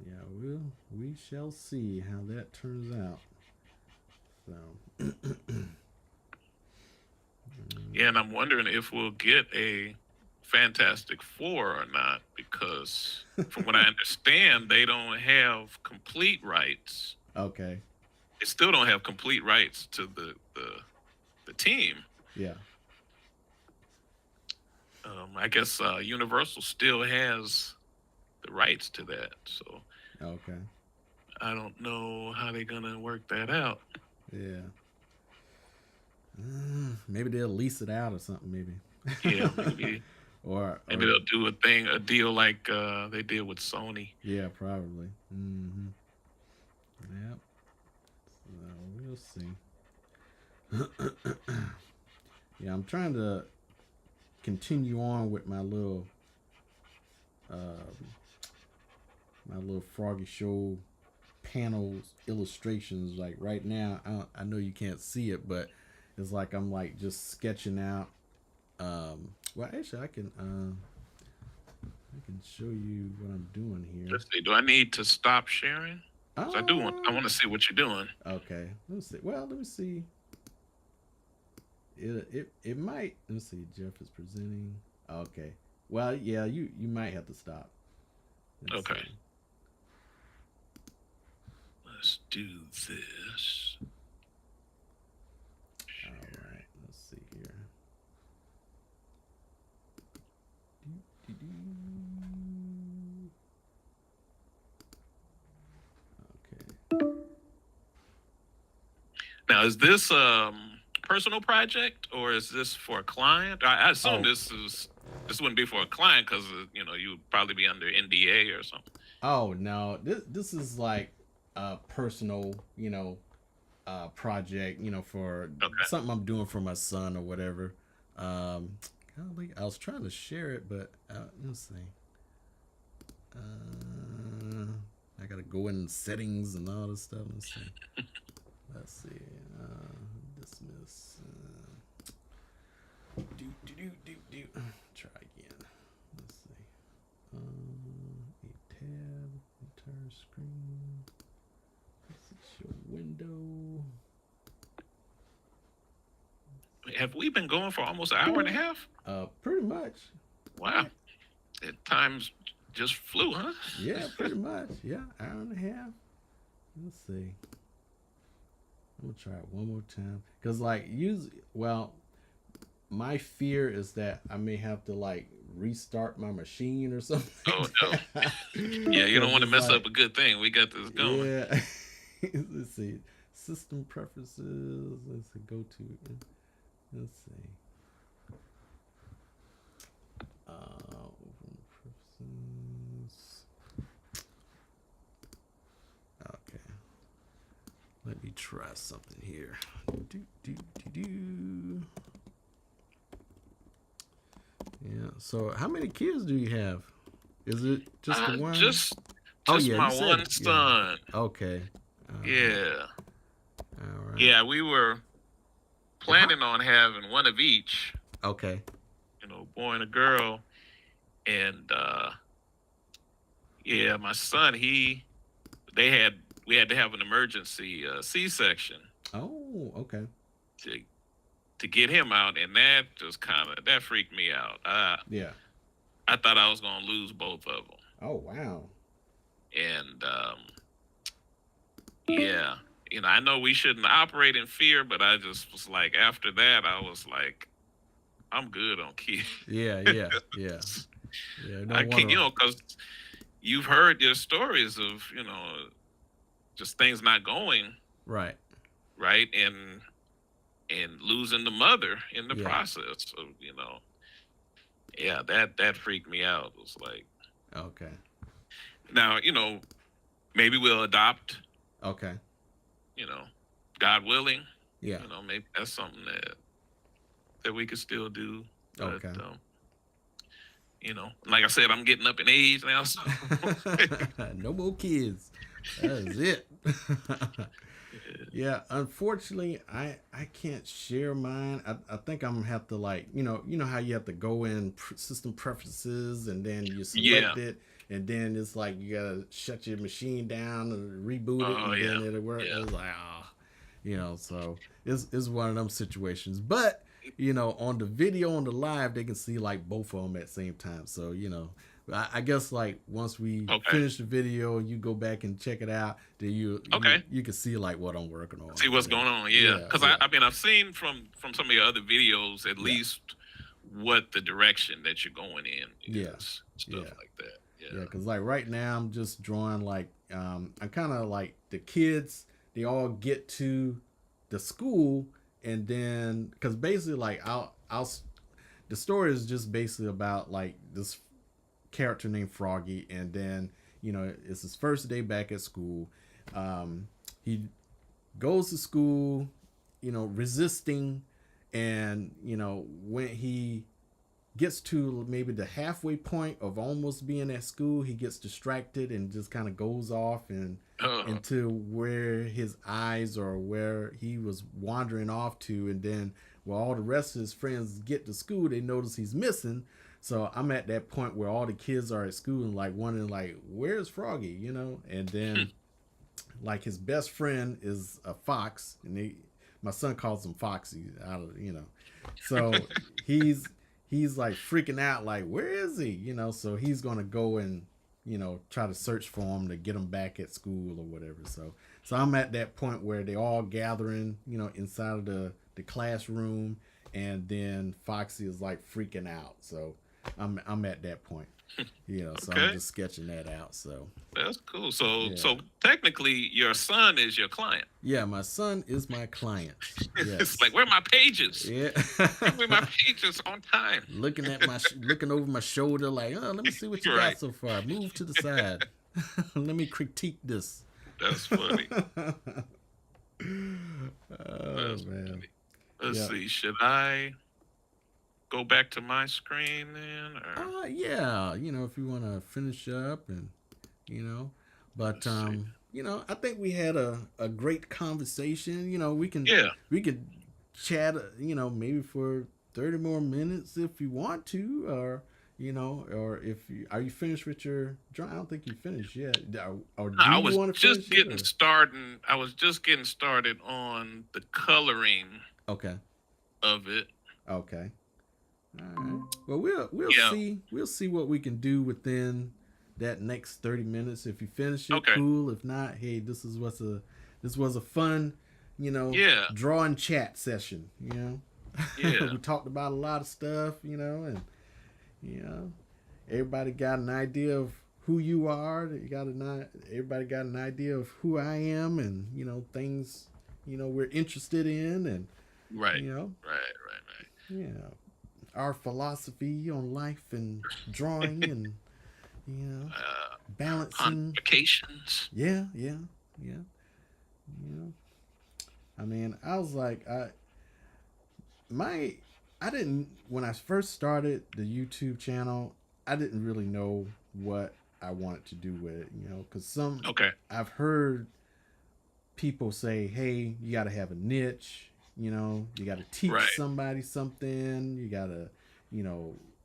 yeah, we shall see how that turns out. So Yeah, and I'm wondering if we'll get a Fantastic Four or not, because from what I understand, they don't have complete rights. okay. They still don't have complete rights to the team. Yeah. I guess Universal still has the rights to that, so Okay. I don't know how they're gonna work that out. Yeah. Maybe they'll lease it out or something. Maybe. Yeah, maybe or they'll do a deal like they did with Sony. yeah, probably. Mm-hmm. Yep. So we'll see. Yeah, I'm trying to continue on with um, my little Froggy Show panels illustrations. Like right now, I know you can't see it, but it's like I'm like just sketching out. Well, actually, I can show you what I'm doing here. Let's see. Do I need to stop sharing? 'Cause I do want. I want to see what you're doing. Okay, let's see. Well, let me see. It might. Let's see. Jeff is presenting. Okay. Well, yeah. You might have to stop. Let's Okay. see. Let's do this. All right. Let's see here. Okay. Now, is this personal project or is this for a client? I assume this wouldn't be for a client because you would probably be under NDA or something. Oh no, this is like a personal, project, for something I'm doing for my son or whatever. Golly, I was trying to share it, but let's see. I gotta go in settings and all this stuff. Let's see. Let's see. Dismiss. Try again. Let's see. A tab, entire screen. Let's see, show window. Have we been going for almost an hour and a half? Pretty much. Wow. Time's just flew, huh? Yeah, pretty much. Yeah, hour and a half. Let's see. I'm gonna try it one more time. Cause my fear is that I may have to like restart my machine or something. Oh no. Yeah, you don't want to mess up a good thing. We got this going. Yeah. Let's see. System preferences. Let's see. Go to. Let's see. Open preferences. Okay. Let me try something here. Yeah. So, how many kids do you have? Is it just the one? Just yeah, my one son. Yeah. Okay. Yeah. All right. Yeah, we were planning on having one of each. Okay. Boy and a girl. And yeah, my son, we had to have an emergency C-section. Oh, okay. To get him out, and that just that freaked me out. Yeah. I thought I was gonna lose both of them. Oh wow. And yeah, I know we shouldn't operate in fear, but I just was like, after that, I was like, I'm good on kids. Yeah. I can't, because you've heard your stories of, just things not going right, and and losing the mother in the Yeah. process. So, yeah, that freaked me out. It was like, Okay. now, maybe we'll adopt, Okay. you know, God willing. Yeah. Maybe that's something that we could still do. But Okay. like I said, I'm getting up in age now, so No more kids. That is it. Yeah, unfortunately, I can't share mine. I think I'm gonna have to, like, how you have to go in system preferences and then you yeah. select it, and then it's like you gotta shut your machine down and reboot it, Oh and yeah, then it'll work. yeah. It's like, so it's one of them situations. But on the video, on the live, they can see like both of them at the same time. So I guess, like, once we Okay. finish the video, you go back and check it out, then Okay. you can see like what I'm working on. See what's going on. Yeah, Yeah, because yeah, I mean, I've seen from some of your other videos at yeah, least what the direction that you're going in yeah, is, stuff yeah, like that. yeah. Yeah. Because, like, right now I'm just drawing, like, I'm kind of like the kids. They all get to the school, and then because basically, like, the story is just basically about, like, this character named Froggy, and then it's his first day back at school. He goes to school, resisting, and when he gets to maybe the halfway point of almost being at school, he gets distracted and just kind of goes off and Uh, into where his eyes, or where he was wandering off to, and then while all the rest of his friends get to school, they notice he's missing. So I'm at that point where all the kids are at school and, like, wondering, like, where's Froggy, and then, like, his best friend is a fox, and my son calls him Foxy. So he's like freaking out, like, where is he? So he's gonna go and try to search for him to get him back at school or whatever. So I'm at that point where they all gathering, inside of the classroom, and then Foxy is like freaking out. So I'm at that point. So I'm okay, just sketching that out. So that's cool. So yeah. so technically, your son is your client. Yeah, my son is my client. It's Yes. like, where are my pages? Yeah. Bring me my pages on time. Looking over my shoulder, like, oh, let me see what you got Right. so far. Move to the side. Let me critique this. That's funny. Oh, That's man. funny. Let's Yeah. see. Should I go back to my screen then, or Yeah. If you want to finish up, and you know, but let's see? I think we had a great conversation. Yeah. We could chat. Maybe for 30 more minutes if you want to, or if you are you finished with your drawing? I don't think you finished yet. Or do I you was want to just finish it? getting started. I was just getting started on the coloring Okay. of it. Okay. All right. Well, we'll Yeah. see what we can do within that next 30 minutes. If you finish it, Okay. cool. If not, hey, this was a fun, Yeah. draw and chat session. Yeah. We talked about a lot of stuff. And you know, everybody got an idea of who you are. Everybody got an idea of who I am, and things we're interested in, and Right. you know, Right. our philosophy on life and drawing, and balancing. Vacations. Yeah. I mean, I was like, I didn't when I first started the YouTube channel, I didn't really know what I wanted to do with it, because Okay. I've heard people say, hey, you got to have a niche, you got to teach Right. somebody something, you got to,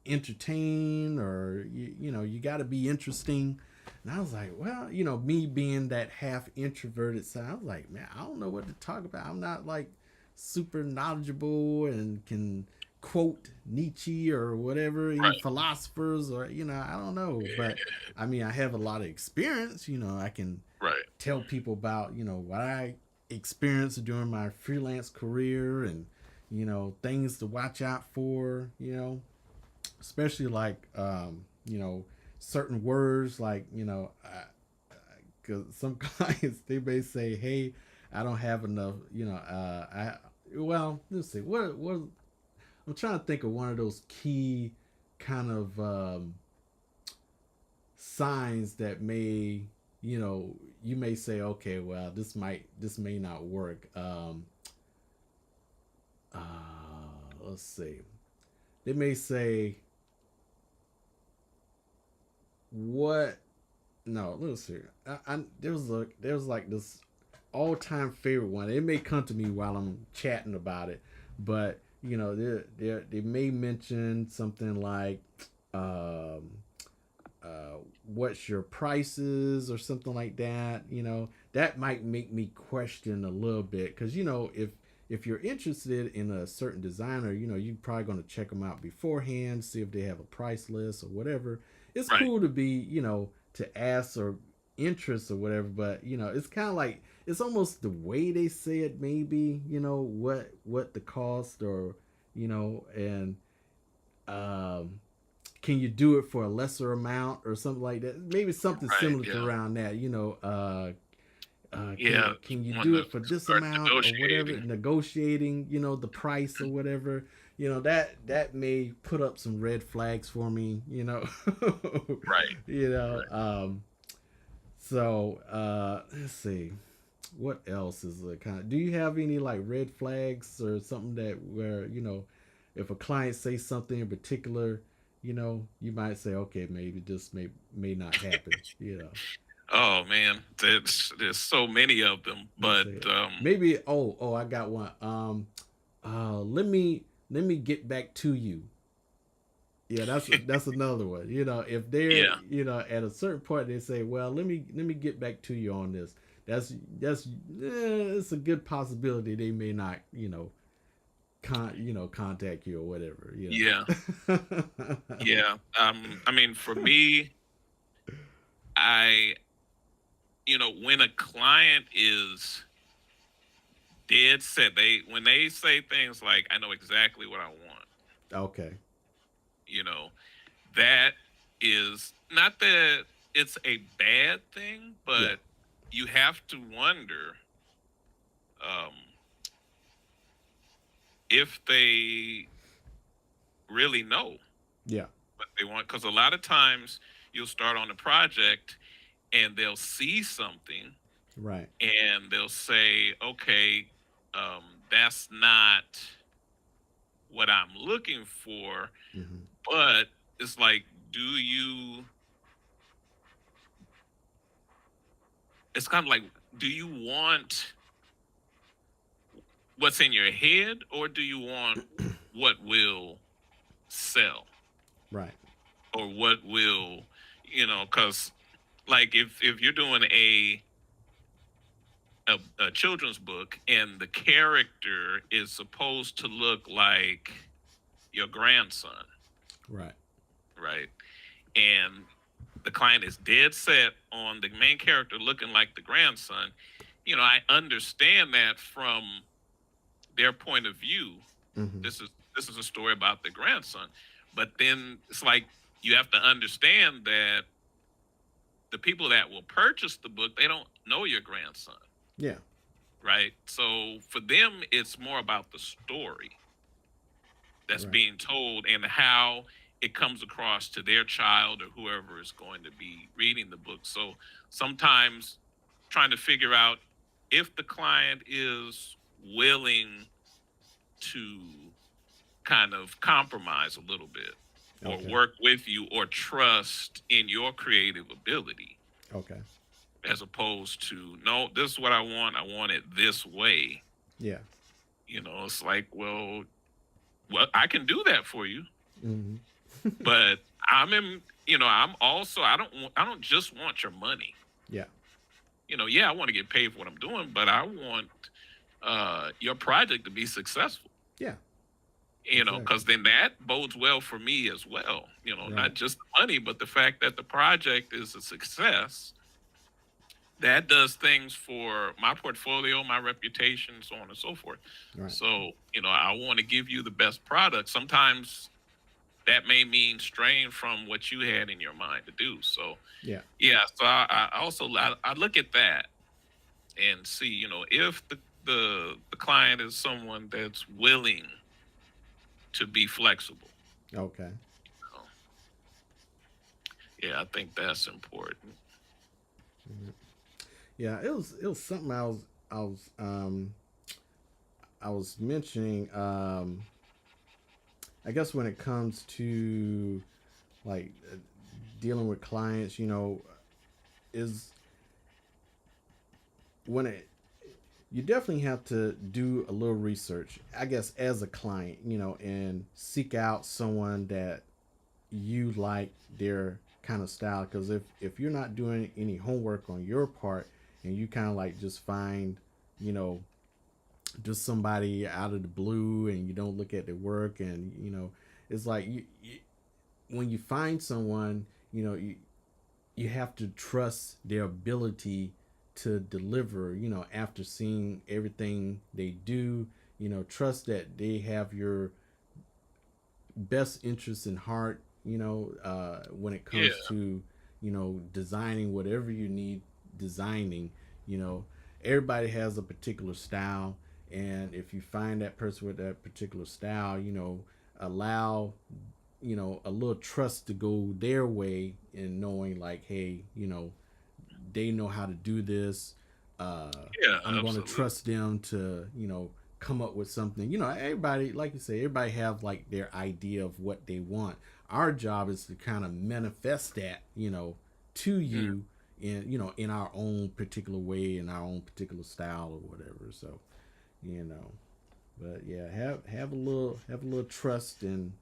entertain, or, you got to be interesting. And I was like, well, me being that half introverted side, I was like, man, I don't know what to talk about. I'm not like super knowledgeable and can quote Nietzsche or whatever, any Right. philosophers, or, I don't know. But I mean, I have a lot of experience, I can Right. tell people about what I experienced during my freelance career, and things to watch out for, especially like certain words, like because some clients, they may say, hey, I don't have enough, well, let's see. What I'm trying to think of one of those key kind of signs that may, you may say, okay, well, this may not work. Let's see. They may say, what? No, let's see. There was like this all time favorite one. It may come to me while I'm chatting about it, but they may mention something like, um, what's your prices or something like that. That might make me question a little bit because if you're interested in a certain designer, you're probably going to check them out beforehand, see if they have a price list or whatever. It's Right. cool to be, to ask or interest or whatever, but it's kind of like it's almost the way they say it, maybe, what the cost or, and um can you do it for a lesser amount or something like that? Maybe something Right. similar to Yeah. around that. Yeah. Can you Want do to it for this start amount or whatever? negotiating. Negotiating, the price or whatever. That may put up some red flags for me. Right. you know. Right. So let's see. What else is the kind of? Do you have any like red flags or something that where if a client says something in particular, you might say, okay, maybe this may not happen. Oh man, there's so many of them, Let's but say maybe. Oh, I got one. Let me get back to you. Yeah, that's another one. If they're yeah, at a certain point they say, well, let me get back to you on this. That's it's a good possibility they may not contact you or whatever. yeah, yeah. I mean, for me, I when a client is dead set, when they say things like, "I know exactly what I want," Okay. you know, that is not that it's a bad thing, Yeah. but you have to wonder um, if they really know Yeah. what they want. Because a lot of times you'll start on a project and they'll see something Right. and they'll say, okay, that's not what I'm looking for. Hmm. But it's like, do you, it's kind of like, do you want what's in your head or do you want what will sell Right. or what will, because like if you're doing a children's book and the character is supposed to look like your grandson, Right. right? And the client is dead set on the main character looking like the grandson. I understand that from their point of view. Hmm. This is a story about the grandson, but then it's like you have to understand that the people that will purchase the book, they don't know your grandson, Yeah. right? So for them, it's more about the story that's Right. being told and how it comes across to their child or whoever is going to be reading the book. So sometimes trying to figure out if the client is willing to kind of compromise a little bit or Okay. work with you or trust in your creative ability Okay. as opposed to, no, this is what I want it this way. Yeah. It's like, well, I can do that for you, Hmm. but I'm also, I don't just want your money. Yeah. Yeah, I want to get paid for what I'm doing, but I want your project to be successful. Yeah. Exactly. Because then that bodes well for me as well. Right. Not just the money, but the fact that the project is a success. That does things for my portfolio, my reputation, so on and so forth. Right. So, I want to give you the best product. Sometimes that may mean straying from what you had in your mind to do. So, Yeah. yeah. So I also I look at that and see, if the client is someone that's willing to be flexible. Okay. So, yeah, I think that's important. Mhm. Yeah, it was something I was I was mentioning. I guess when it comes to like dealing with clients, is when it you definitely have to do a little research, I guess, as a client, and seek out someone that you like their kind of style. Because if you're not doing any homework on your part and you kind of like just find, you know, just somebody out of the blue and you don't look at their work and it's like when you find someone, you have to trust their ability to deliver, after seeing everything they do, trust that they have your best interests in heart, when it Yeah. comes to, designing whatever you need designing, you know, everybody has a particular style. And if you find that person with that particular style, allow, a little trust to go their way in knowing like, hey, they know how to do this. Uh, Yeah, I'm going to absolutely. trust them to, come up with something. Everybody, like you say, everybody have like their idea of what they want. Our job is to kind of manifest that, to Mm, you in our own particular way, in our own particular style or whatever. So, you know, but yeah, have a little trust and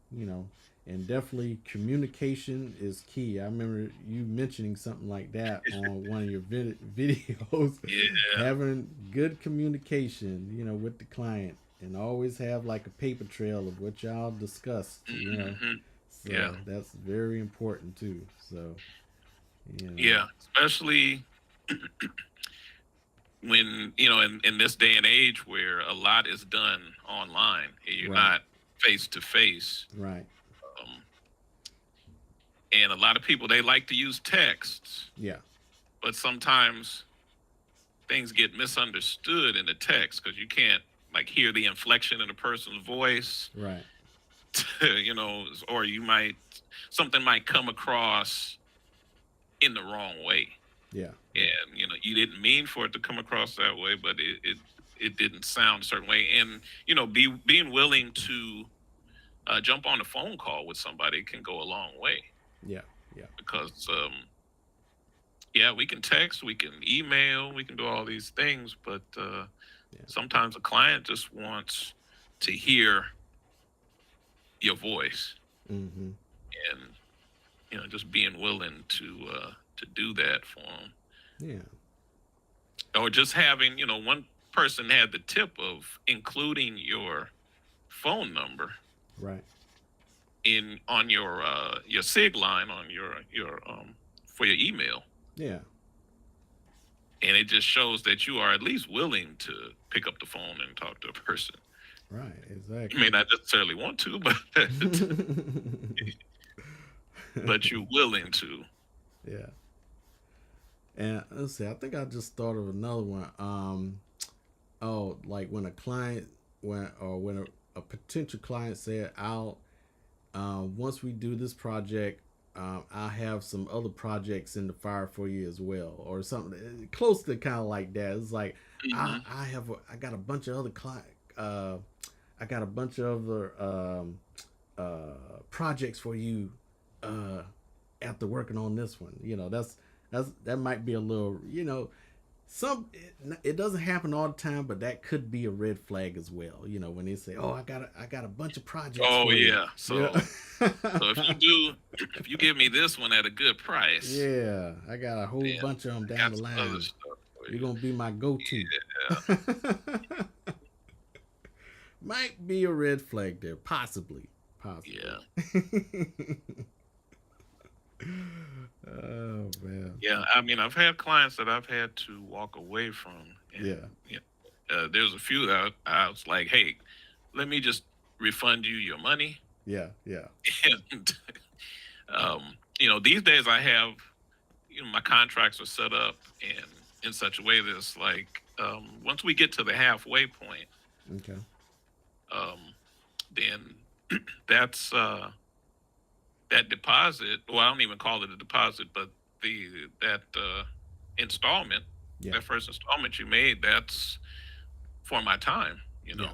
and definitely communication is key. I remember you mentioning something like that on one of your videos. yeah. Having good communication, with the client, and always have like a paper trail of what y'all discussed. Hmm. Yeah. So that's very important too. So you know, Yeah. Especially when, in this day and age where a lot is done online and you're right, not face to face. right, Um, and a lot of people, they like to use texts, yeah, but sometimes things get misunderstood in the text because you can't like hear the inflection in a person's voice, right, or something might come across in the wrong way. yeah, yeah, And you didn't mean for it to come across that way, but it didn't sound a certain way. And being willing to jump on a phone call with somebody can go a long way yeah, yeah, because yeah, we can text, we can email, we can do all these things, but yeah. sometimes a client just wants to hear your voice, Mm-hmm. and just being willing to do that for them, Yeah. or just having, one person had the tip of including your phone number Right. in on your sig line on your for your email, Yeah. and it just shows that you are at least willing to pick up the phone and talk to a person. Right. You may Exactly. not necessarily want to, but you're willing to. Yeah. And let's see. I think I just thought of another one. Oh, like when a client, when a potential client said, "I'll once we do this project, I'll have some other projects in the fire for you as well," or something close to kind of like that. It's like Hmm. I got a bunch of other client. I got a bunch of other projects for you uh, after working on this one. That might be a little, some it doesn't happen all the time, but that could be a red flag as well. When they say, "Oh, I got a bunch of projects Oh for you." yeah. Yeah. So if you give me this one at a good price, Yeah, I got a whole then bunch of them I down got the some other line. stuff for You're you. gonna be my go-to. Yeah. Might be a red flag there, possibly, possibly. Yeah. Oh man. Yeah. I mean, I've had clients that I've had to walk away from, Yeah, and there's a few that I was like, "Hey, let me just refund you your money." yeah, yeah, And these days I have, my contracts are set up and in such a way that it's like once we get to the halfway point, Okay. um, then that's that deposit. Well, I don't even call it a deposit, but that installment, Yeah. that first installment you made, that's for my time. Yeah.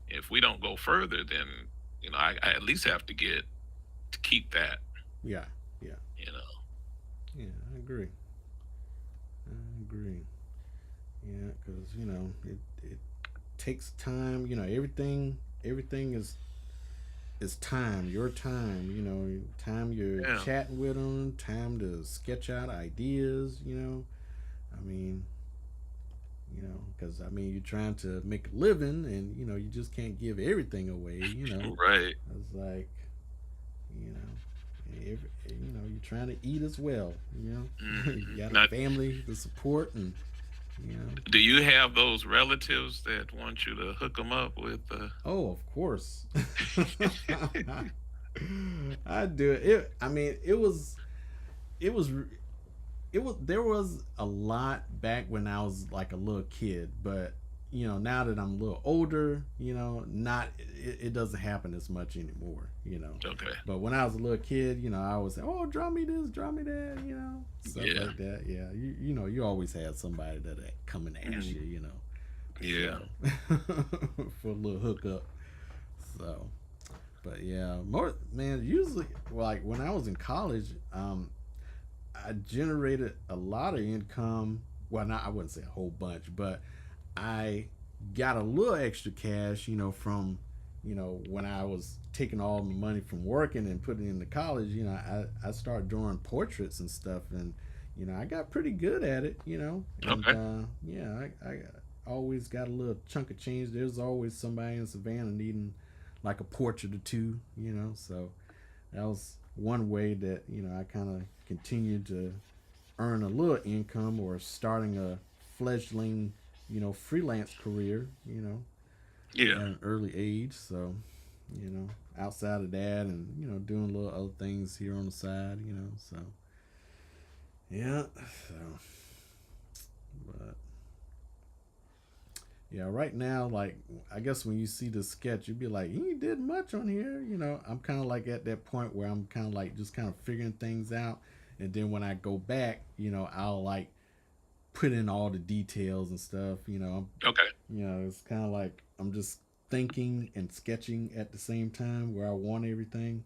If we don't go further, then I at least have to get to keep that. Yeah. Yeah. You know. Yeah. I agree. I agree. Yeah, because it takes time. Everything is time. Your time. Time you're Yeah. chatting with them. Time to sketch out ideas. I mean, because you're trying to make a living, and you just can't give everything away. Right. It's like, you know, you're trying to eat as well. You got a Now, family to support, and you know. do you have those relatives that want you to hook them up with? Oh, of course. I do it. It was there was a lot back when I was like a little kid, but now that I'm a little older, not it doesn't happen as much anymore. Okay. But when I was a little kid, I always say, "Oh, draw me this, draw me that," stuff Yeah. like that. Yeah, you always had somebody that come and ask Mhm. you, Yeah. so for a little hookup. So, but yeah, more man. Usually, like when I was in college, I generated a lot of income. Well, not I wouldn't say a whole bunch, but I got a little extra cash, from when I was taking all my money from working and putting it into college. I started drawing portraits and stuff, and I got pretty good at it. And Okay. yeah, I always got a little chunk of change. There's always somebody in Savannah needing like a portrait or two. So that was one way that I kind of continued to earn a little income or starting a fledgling freelance career Yeah. at an early age. So outside of that, and doing little other things here on the side. So yeah. So but yeah, right now, like, I guess when you see the sketch, you'd be like, you did much on here. I'm kind of like at that point where I'm kind of like just kind of figuring things out. And then when I go back, I'll like put in all the details and stuff. Okay. It's kind of like I'm just thinking and sketching at the same time where I want everything.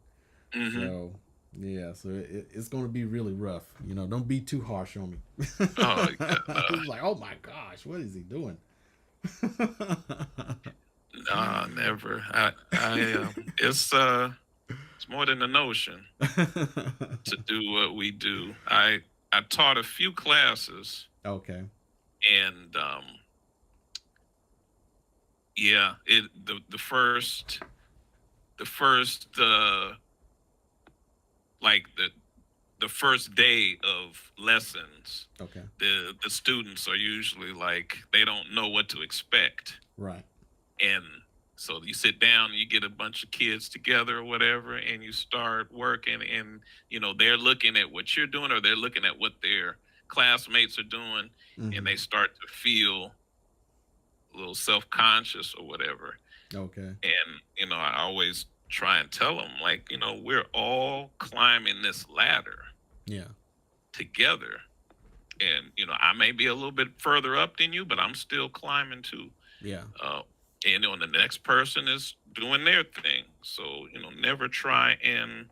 Hmm. So, yeah, so it's going to be really rough. Don't be too harsh on me. Oh, yeah, It's like, oh my gosh, what is he doing? nah, never. It's more than a notion to do what we do. I taught a few classes, Okay. and yeah, the first like the first day of lessons, Okay. the students are usually like they don't know what to expect, Right. and so you sit down and you get a bunch of kids together or whatever, and you start working, and they're looking at what you're doing, or they're looking at what their classmates are doing, and Hmm. they start to feel a little self-conscious or whatever. Okay. And I always try and tell them, like, we're all climbing this ladder Yeah. together, and I may be a little bit further up than you, but I'm still climbing too. Yeah. uh, and the next person is doing their thing, so never try and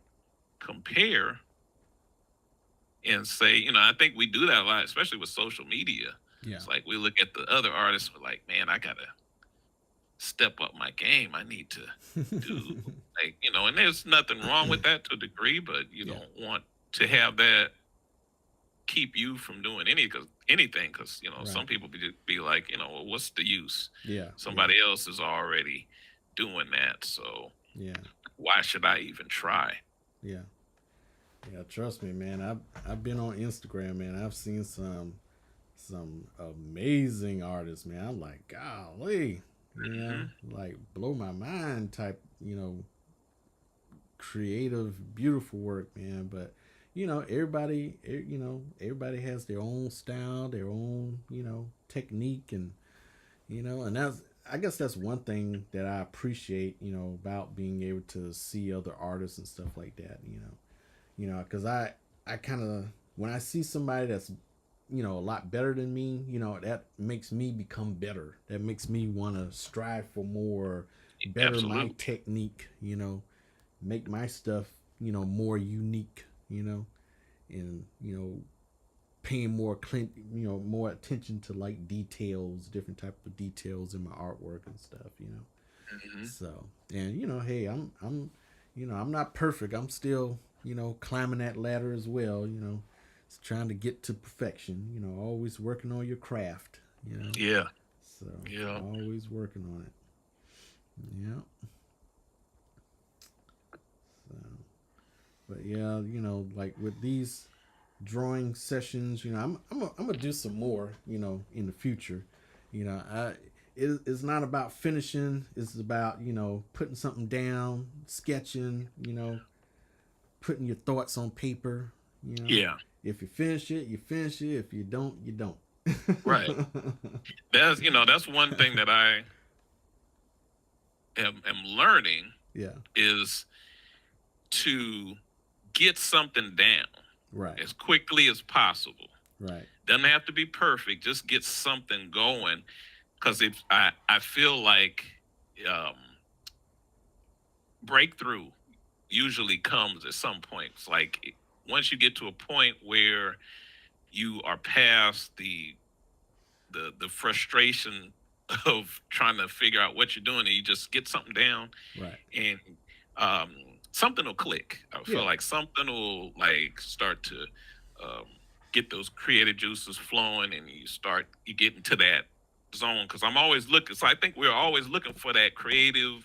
compare and say, I think we do that a lot, especially with social media. Yeah. It's like we look at the other artists, we're like, man, I gotta step up my game. I need to do, like, and there's nothing wrong with that to a degree, but you Yeah. don't want to have that keep you from doing anything, because Right. some people be like, well, what's the use? Yeah. Yeah. Somebody else is already doing that, so Yeah. why should I even try? Yeah. Yeah. Trust me, man. I've been on Instagram, man. I've seen some amazing artists, man. I'm like, golly, Hmm. like blow my mind type, creative, beautiful work, man. But everybody has their own style, their own, technique, and and that's, I guess that's one thing that I appreciate, about being able to see other artists and stuff like that, because I kind of, when I see somebody that's, a lot better than me, that makes me become better. That makes me want to strive for more, better my Absolutely. technique, make my stuff, more unique, and paying more attention to like details, different type of details in my artwork and stuff, Hmm. So, and hey, I'm not perfect. I'm still, climbing that ladder as well. It's trying to get to perfection. Always working on your craft. Yeah. So Yeah. always working on it. Yeah. So, but yeah, like with these drawing sessions, I'm gonna do some more, in the future. I it's not about finishing. It's about putting something down, sketching. Putting your thoughts on paper. You know, Yeah. if you finish it, you finish it. If you don't, you don't. Right. That's one thing that I am learning Yeah. is to get something down Right. as quickly as possible. Right. Doesn't have to be perfect. Just get something going. Because if I feel like um, breakthrough usually comes at some point. It's like once you get to a point where you are past the frustration of trying to figure out what you're doing, and you just get something down, Right. and um, something will click. I feel Yeah. like something will like start to um, get those creative juices flowing, and you get into that zone. Because I'm always looking. So I think we're always looking for that creative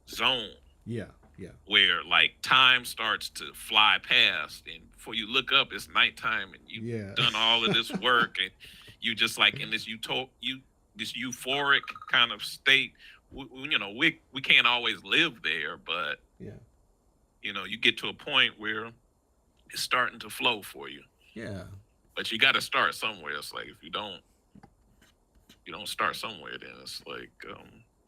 zone Yeah. Yeah. where like time starts to fly past, and before you look up it's nighttime and you've Yeah. done all of this work, and you just like in this euphoric kind of state. We can't always live there, but Yeah. you get to a point where it's starting to flow for you, Yeah. but you got to start somewhere. It's like if you don't start somewhere, then it's like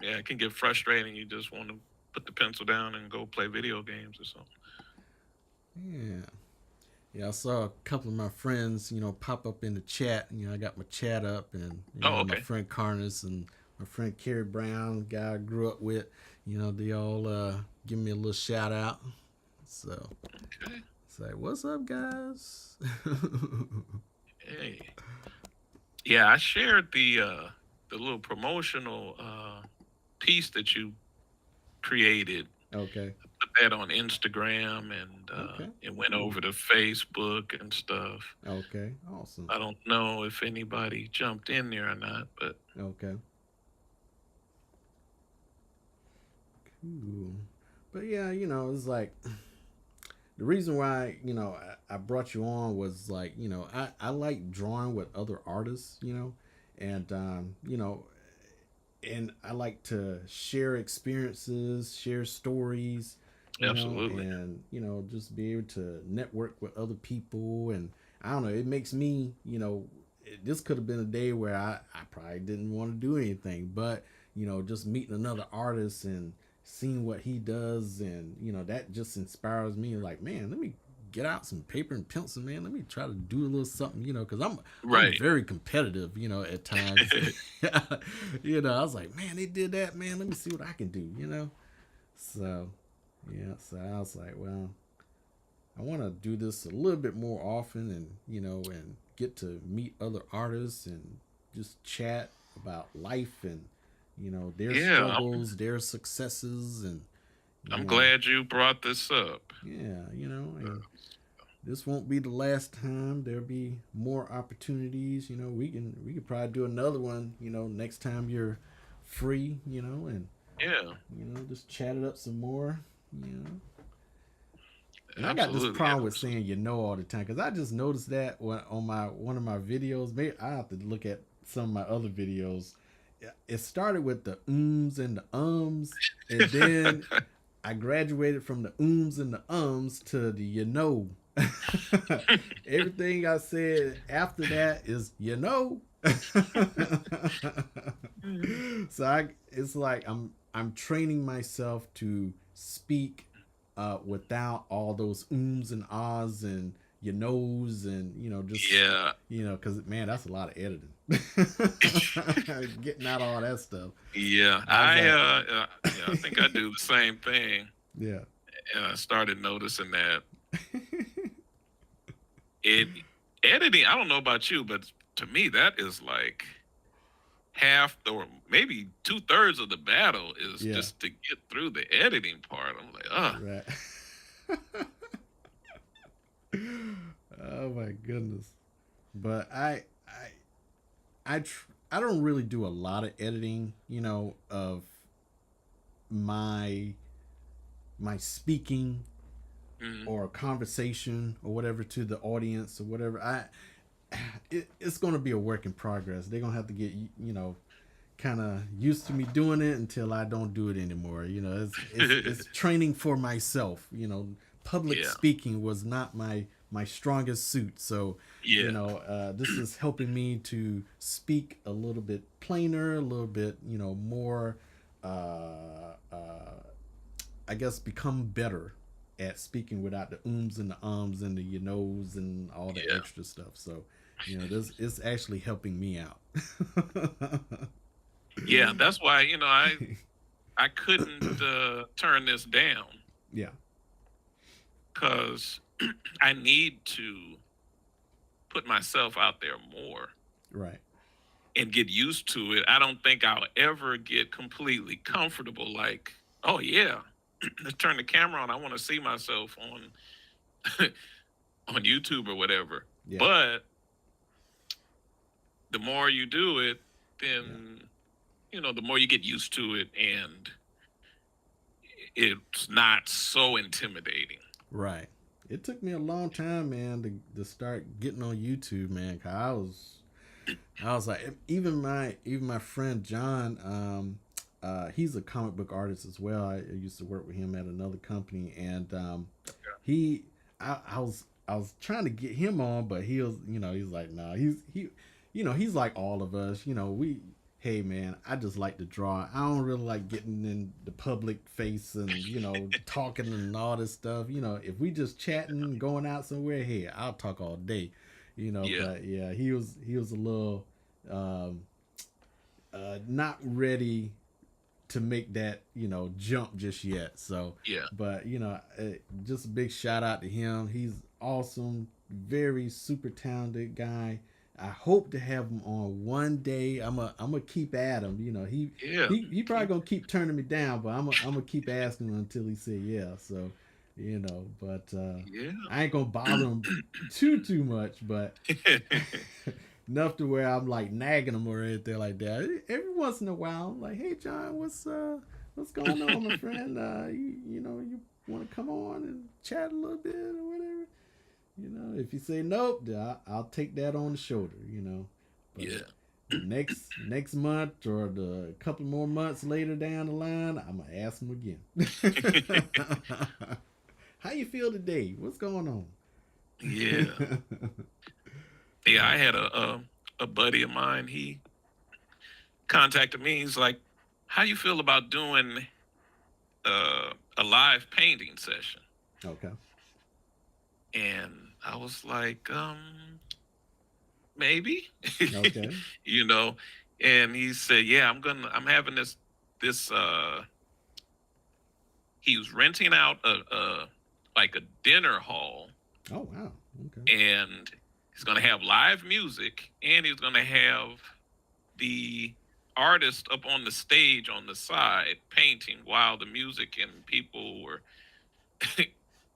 yeah, it can get frustrating. You just want to put the pencil down and go play video games or something. Yeah. Yeah, I saw a couple of my friends, pop up in the chat. I got my chat up, and Oh, my okay. friend Carnes and my friend Kerry Brown, guy I grew up with. They all give me a little shout out. So Okay. it's like, what's up, guys? Hey. Yeah, I shared the little promotional piece that you created. Okay. Put that on Instagram, and Okay. it went Cool. over to Facebook and stuff. Okay. Awesome. I don't know if anybody jumped in there or not, but Okay. Cool. But yeah, it's like the reason why I brought you on was like I like drawing with other artists, and and I like to share experiences, share stories, absolutely. and just be able to network with other people. And I don't know, it makes me, this could have been a day where I probably didn't want to do anything, but just meeting another artist and seeing what he does, and that just inspires me. Like, man, let me get out some paper and pencil, man. Let me try to do a little something, because I'm Right. very competitive, at times. I was like, man, they did that, man. Let me see what I can do. So, yeah. So I was like, well, I want to do this a little bit more often, and and get to meet other artists and just chat about life and their Yeah, struggles, their successes, and I'm you know, glad you brought this up. yeah, and this won't be the last time. There'll be more opportunities. We could probably do another one. Next time you're free. And Yeah, just chat it up some more. You know, and I got this absolutely. problem with saying all the time, because I just noticed that on my one of my videos. Maybe I have to look at some of my other videos. It started with the ums and the ums, and then I graduated from the ums and the ums to the. Everything I said after that is, so it's like I'm training myself to speak without all those ums and ahs and your nose and just Yeah. because man, that's a lot of editing. Getting out all that stuff. Yeah. I was like, Yeah, I think I do the same thing. yeah. And I started noticing that it editing, I don't know about you, but to me that is like half or maybe 2/3 of the battle is Yeah. just to get through the editing part. I'm like, Right. Oh my goodness. But I don't really do a lot of editing, of my speaking mm, or conversation or whatever to the audience or whatever. It's going to be a work in progress. They're going to have to get kind of used to me doing it until I don't do it anymore. It's training for myself. Public yeah, speaking was not my strongest suit, so yeah, this is helping me to speak a little bit plainer, a little bit more. I guess become better at speaking without the ums and the ums and the knows and all the yeah, extra stuff. So, this is actually helping me out. yeah. That's why I couldn't turn this down Yeah. because I need to put myself out there more Right. and get used to it. I don't think I'll ever get completely comfortable. Like, oh yeah, let's turn the camera on. I want to see myself on on YouTube or whatever. Yeah. But the more you do it, Yeah. then the more you get used to it, and it's not so intimidating. Right. It took me a long time, man, to start getting on YouTube, man. 'Cause I was like, even my friend John, he's a comic book artist as well. I used to work with him at another company, and he, I was trying to get him on, but he's like, nah, he's like all of us, hey man, I just like to draw. I don't really like getting in the public face and talking and all this stuff. If we just chatting, going out somewhere, hey, I'll talk all day. Yeah, But yeah, he was a little um, not ready to make that jump just yet. So, yeah, but just a big shout out to him. He's awesome, very super talented guy. I hope to have him on one day. I'm gonna keep at him. yeah. He probably gonna keep turning me down, but I'm gonna keep asking him until he say yeah. So, but Yeah. I ain't gonna bother him too much, but enough to where I'm like nagging him or anything like that. Every once in a while, I'm like, hey John, what's going on, my friend? You want to come on and chat a little bit or whatever? If you say nope, then I'll take that on the shoulder. But Yeah. the next month or the couple more months later down the line, I'm gonna ask him again. How you feel today? What's going on? Yeah. Yeah, I had a buddy of mine. He contacted me. He's like, "How you feel about doing a live painting session?" Okay. And I was like, maybe, Okay. you know. And he said, "Yeah, I'm having this." He was renting out a like a dinner hall, Oh wow. Okay. and he's gonna have live music, and he's gonna have the artist up on the stage on the side painting while the music and people were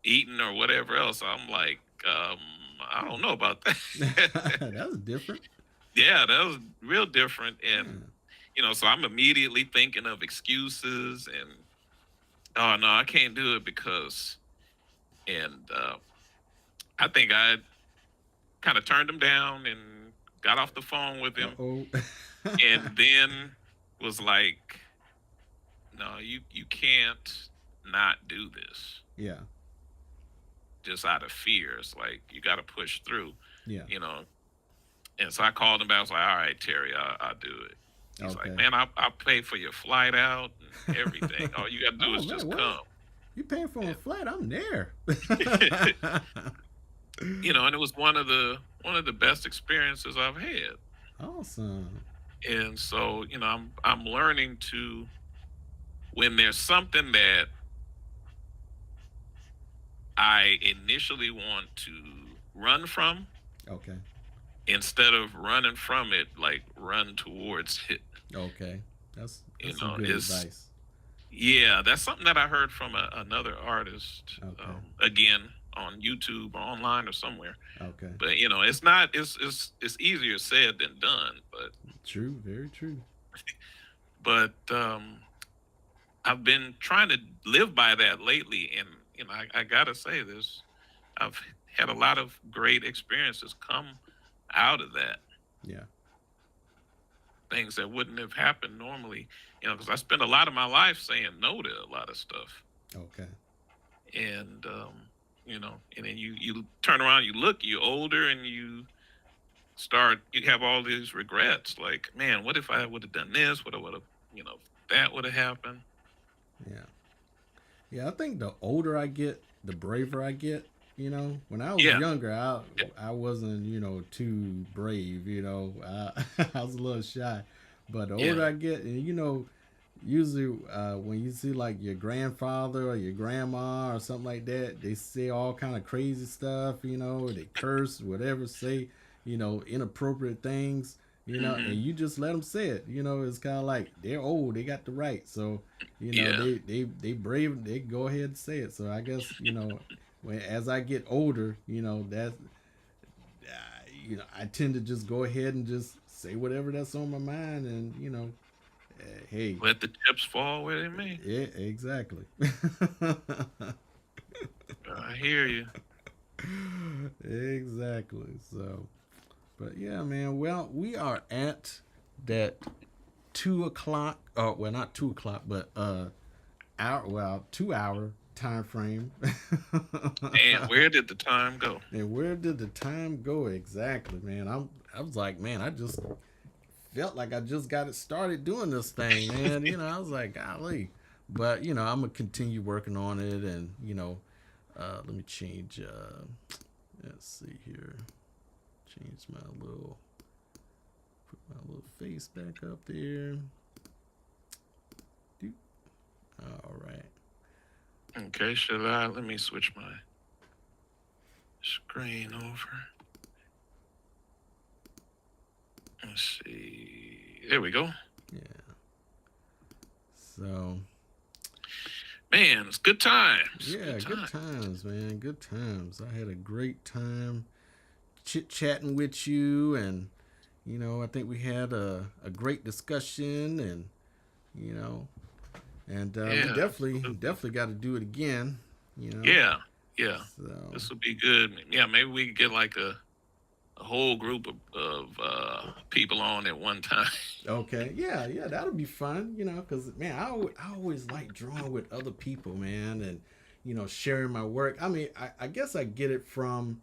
eating or whatever else. I'm like, I don't know about that. That was different. Yeah, that was real different. And, Yeah. so I'm immediately thinking of excuses and, oh, no, I can't do it because, and I think I kind of turned him down and got off the phone with Uh him, oh. and then was like, no, you can't not do this. Yeah. just out of fear. It's like you got to push through, Yeah. you know. And so I called him back. I was like, all right, Terry, I'll do it. He's like, Okay. man, I'll pay for your flight out and everything. All you got to do Oh is man, just what? come. You paying for a flight? I'm there. And, and it was one of the best experiences I've had. Awesome. And so, I'm learning to, when there's something that I initially want to run from, Okay. instead of running from it, like run towards it. Okay. That's some good It's advice. Yeah, that's something that I heard from another artist, Okay. again, on YouTube or online or somewhere. Okay. But it's not. It's easier said than done. But True. Very true. I've been trying to live by that lately, and I gotta say this. I've had a lot of great experiences come out of that. Yeah. Things that wouldn't have happened normally, because I spent a lot of my life saying no to a lot of stuff. Okay. And and then you turn around, you look, you're older, and you have all these regrets, like, man, what if I would have done this, what would have, that would have happened. Yeah. Yeah. I think the older I get, the braver I get. When I was Yeah. younger, I wasn't too brave. I was a little shy. But the older Yeah. I get, and usually when you see like your grandfather or your grandma or something like that, they say all kind of crazy stuff. They curse, whatever, say inappropriate things. And Hmm. you just let them say it. It's kind of like they're old, they got the right. So Yeah. they brave, they go ahead and say it. So I guess as I get older, that's I tend to just go ahead and just say whatever that's on my mind, and hey, Let the chips fall where they may. yeah, exactly. I hear you. Exactly. So, but yeah, man. Well, we are at that 2 o'clock. Oh, well, not 2 o'clock, but hour. Well, 2 hour time frame. And where did the time go? And where did the time go exactly, man? I was like, man, I just felt like I just got it started doing this thing, man. I was like, golly. But, I'm gonna continue working on it, and let me change let's see here. Change my little put my little face back up there. All right. Okay, let me switch my screen over. Let's see. There we go. Yeah. So Man, it's good times. yeah, Good good time. times, man. Good times. I had a great time chit chatting with you, and I think we had a great discussion, and you know, and we Yeah, absolutely. definitely got to do it again. You know, Yeah, yeah. so This would be good. Yeah, maybe we could get like a whole group of people on at one time. okay, yeah, yeah, that'll be fun. Because man, I always like drawing with other people, man, and sharing my work. I mean, I guess I get it from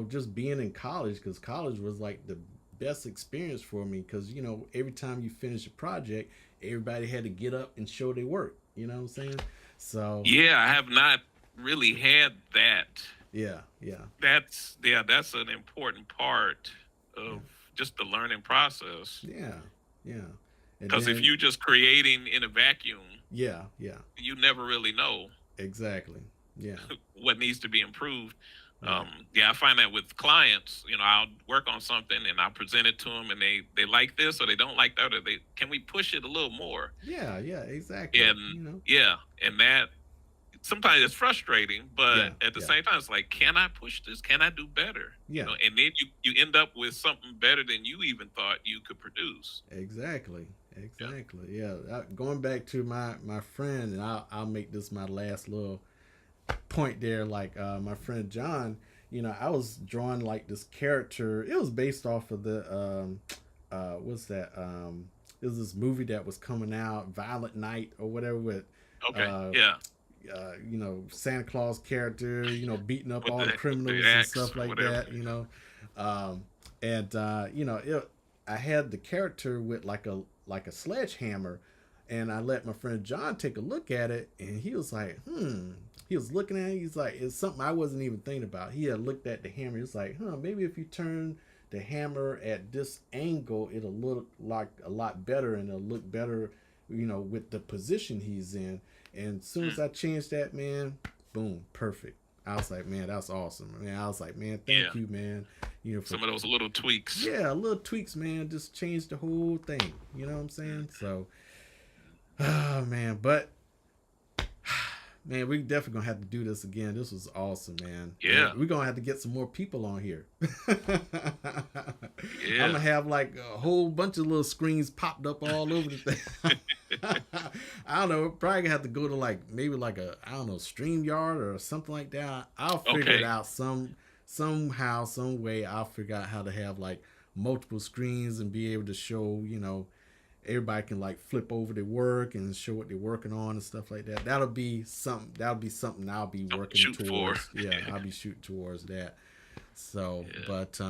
just being in college, because college was like the best experience for me, because every time you finish a project, everybody had to get up and show their work. You know what I'm saying? So Yeah, I have not really had that. yeah, yeah, That's an important part yeah, of just the learning process. yeah, yeah, and Because if then you just creating in a vacuum, yeah, yeah, you never really know exactly, yeah, what needs to be improved. yeah, Yeah, I find that with clients, I'll work on something and I'll present it to them, and they like this or they don't like that, or they can we push it a little more? yeah, yeah, exactly. And yeah, and that sometimes it's frustrating, but Yeah, at the yeah, same time, it's like, can I push this? Can I do better? yeah, And then you end up with something better than you even thought you could produce. exactly, Yeah. exactly. Yeah, going back to my friend, and I'll make this my last little point there. Like my friend John, I was drawing like this character. It was based off of the what's that? It was this movie that was coming out, Violent Night or whatever, with Okay. uh Yeah. Santa Claus character, beating up all the with the criminals and axe stuff or like whatever. that, um, and I had the character with like a sledgehammer, and I let my friend John take a look at it, and he was like, He was looking at it. He's like, it's something I wasn't even thinking about. He had looked at the hammer. He was like, maybe if you turn the hammer at this angle, it'll look like a lot better, and it'll look better, with the position he's in. And as soon as Mm, I changed that, man, boom, perfect. I was like, man, that's awesome. Man, I was like, man, yeah, thank you, man. For some of those little tweaks. yeah, little tweaks, man, just changed the whole thing. You know what I'm saying? Mm, So, oh man, but man, we definitely gonna have to do this again. This was awesome, man. And yeah, we're gonna have to get some more people on here. I'm yeah. gonna have like a whole bunch of little screens popped up all over the thing. I don't know. Probably gonna have to go to like maybe like a I don't know StreamYard or something like that. I'll figure it Okay. out somehow, some way. I'll figure out how to have like multiple screens and be able to show everybody can like flip over their work and show what they're working on and stuff like that. That'll be something. That'll be something I'll be Something to working shoot for. towards. Yeah, I'll be shooting towards that. So, Yeah. but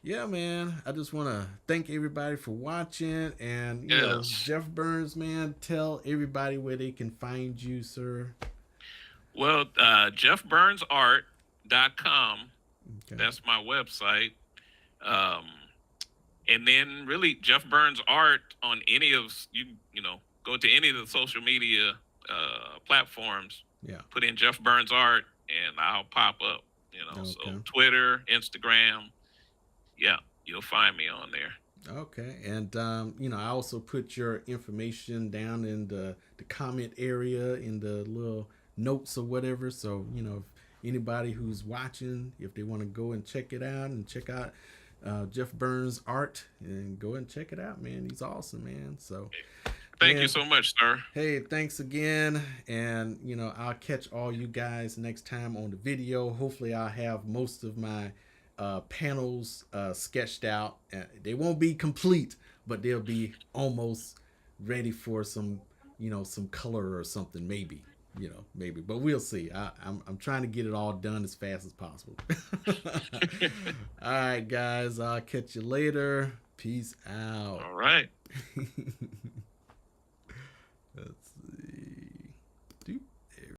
yeah, man, I just want to thank everybody for watching, and Yes. Jeff Burns, man, tell everybody where they can find you, sir. Well, jeffburnsart.com. Okay. That's my website. Um, and then really Jeff Burns Art on any of go to any of the social media platforms, Yeah. put in Jeff Burns Art, and I'll pop up. So Okay. Twitter, Instagram, yeah, you'll find me on there. Okay, and I also put your information down in the comment area in the little notes or whatever. So if anybody who's watching, if they want to go and check it out and check out Jeff Burns' art, and go and check it out, man. He's awesome, man. So, Thank you man, so much, sir. hey, thanks again, and I'll catch all you guys next time on the video. Hopefully, I'll have most of my panels sketched out. They won't be complete, but they'll be almost ready for some color or something. Maybe, maybe, but we'll see. I'm trying to get it all done as fast as possible. All right, guys, I'll catch you later. Peace out. All right.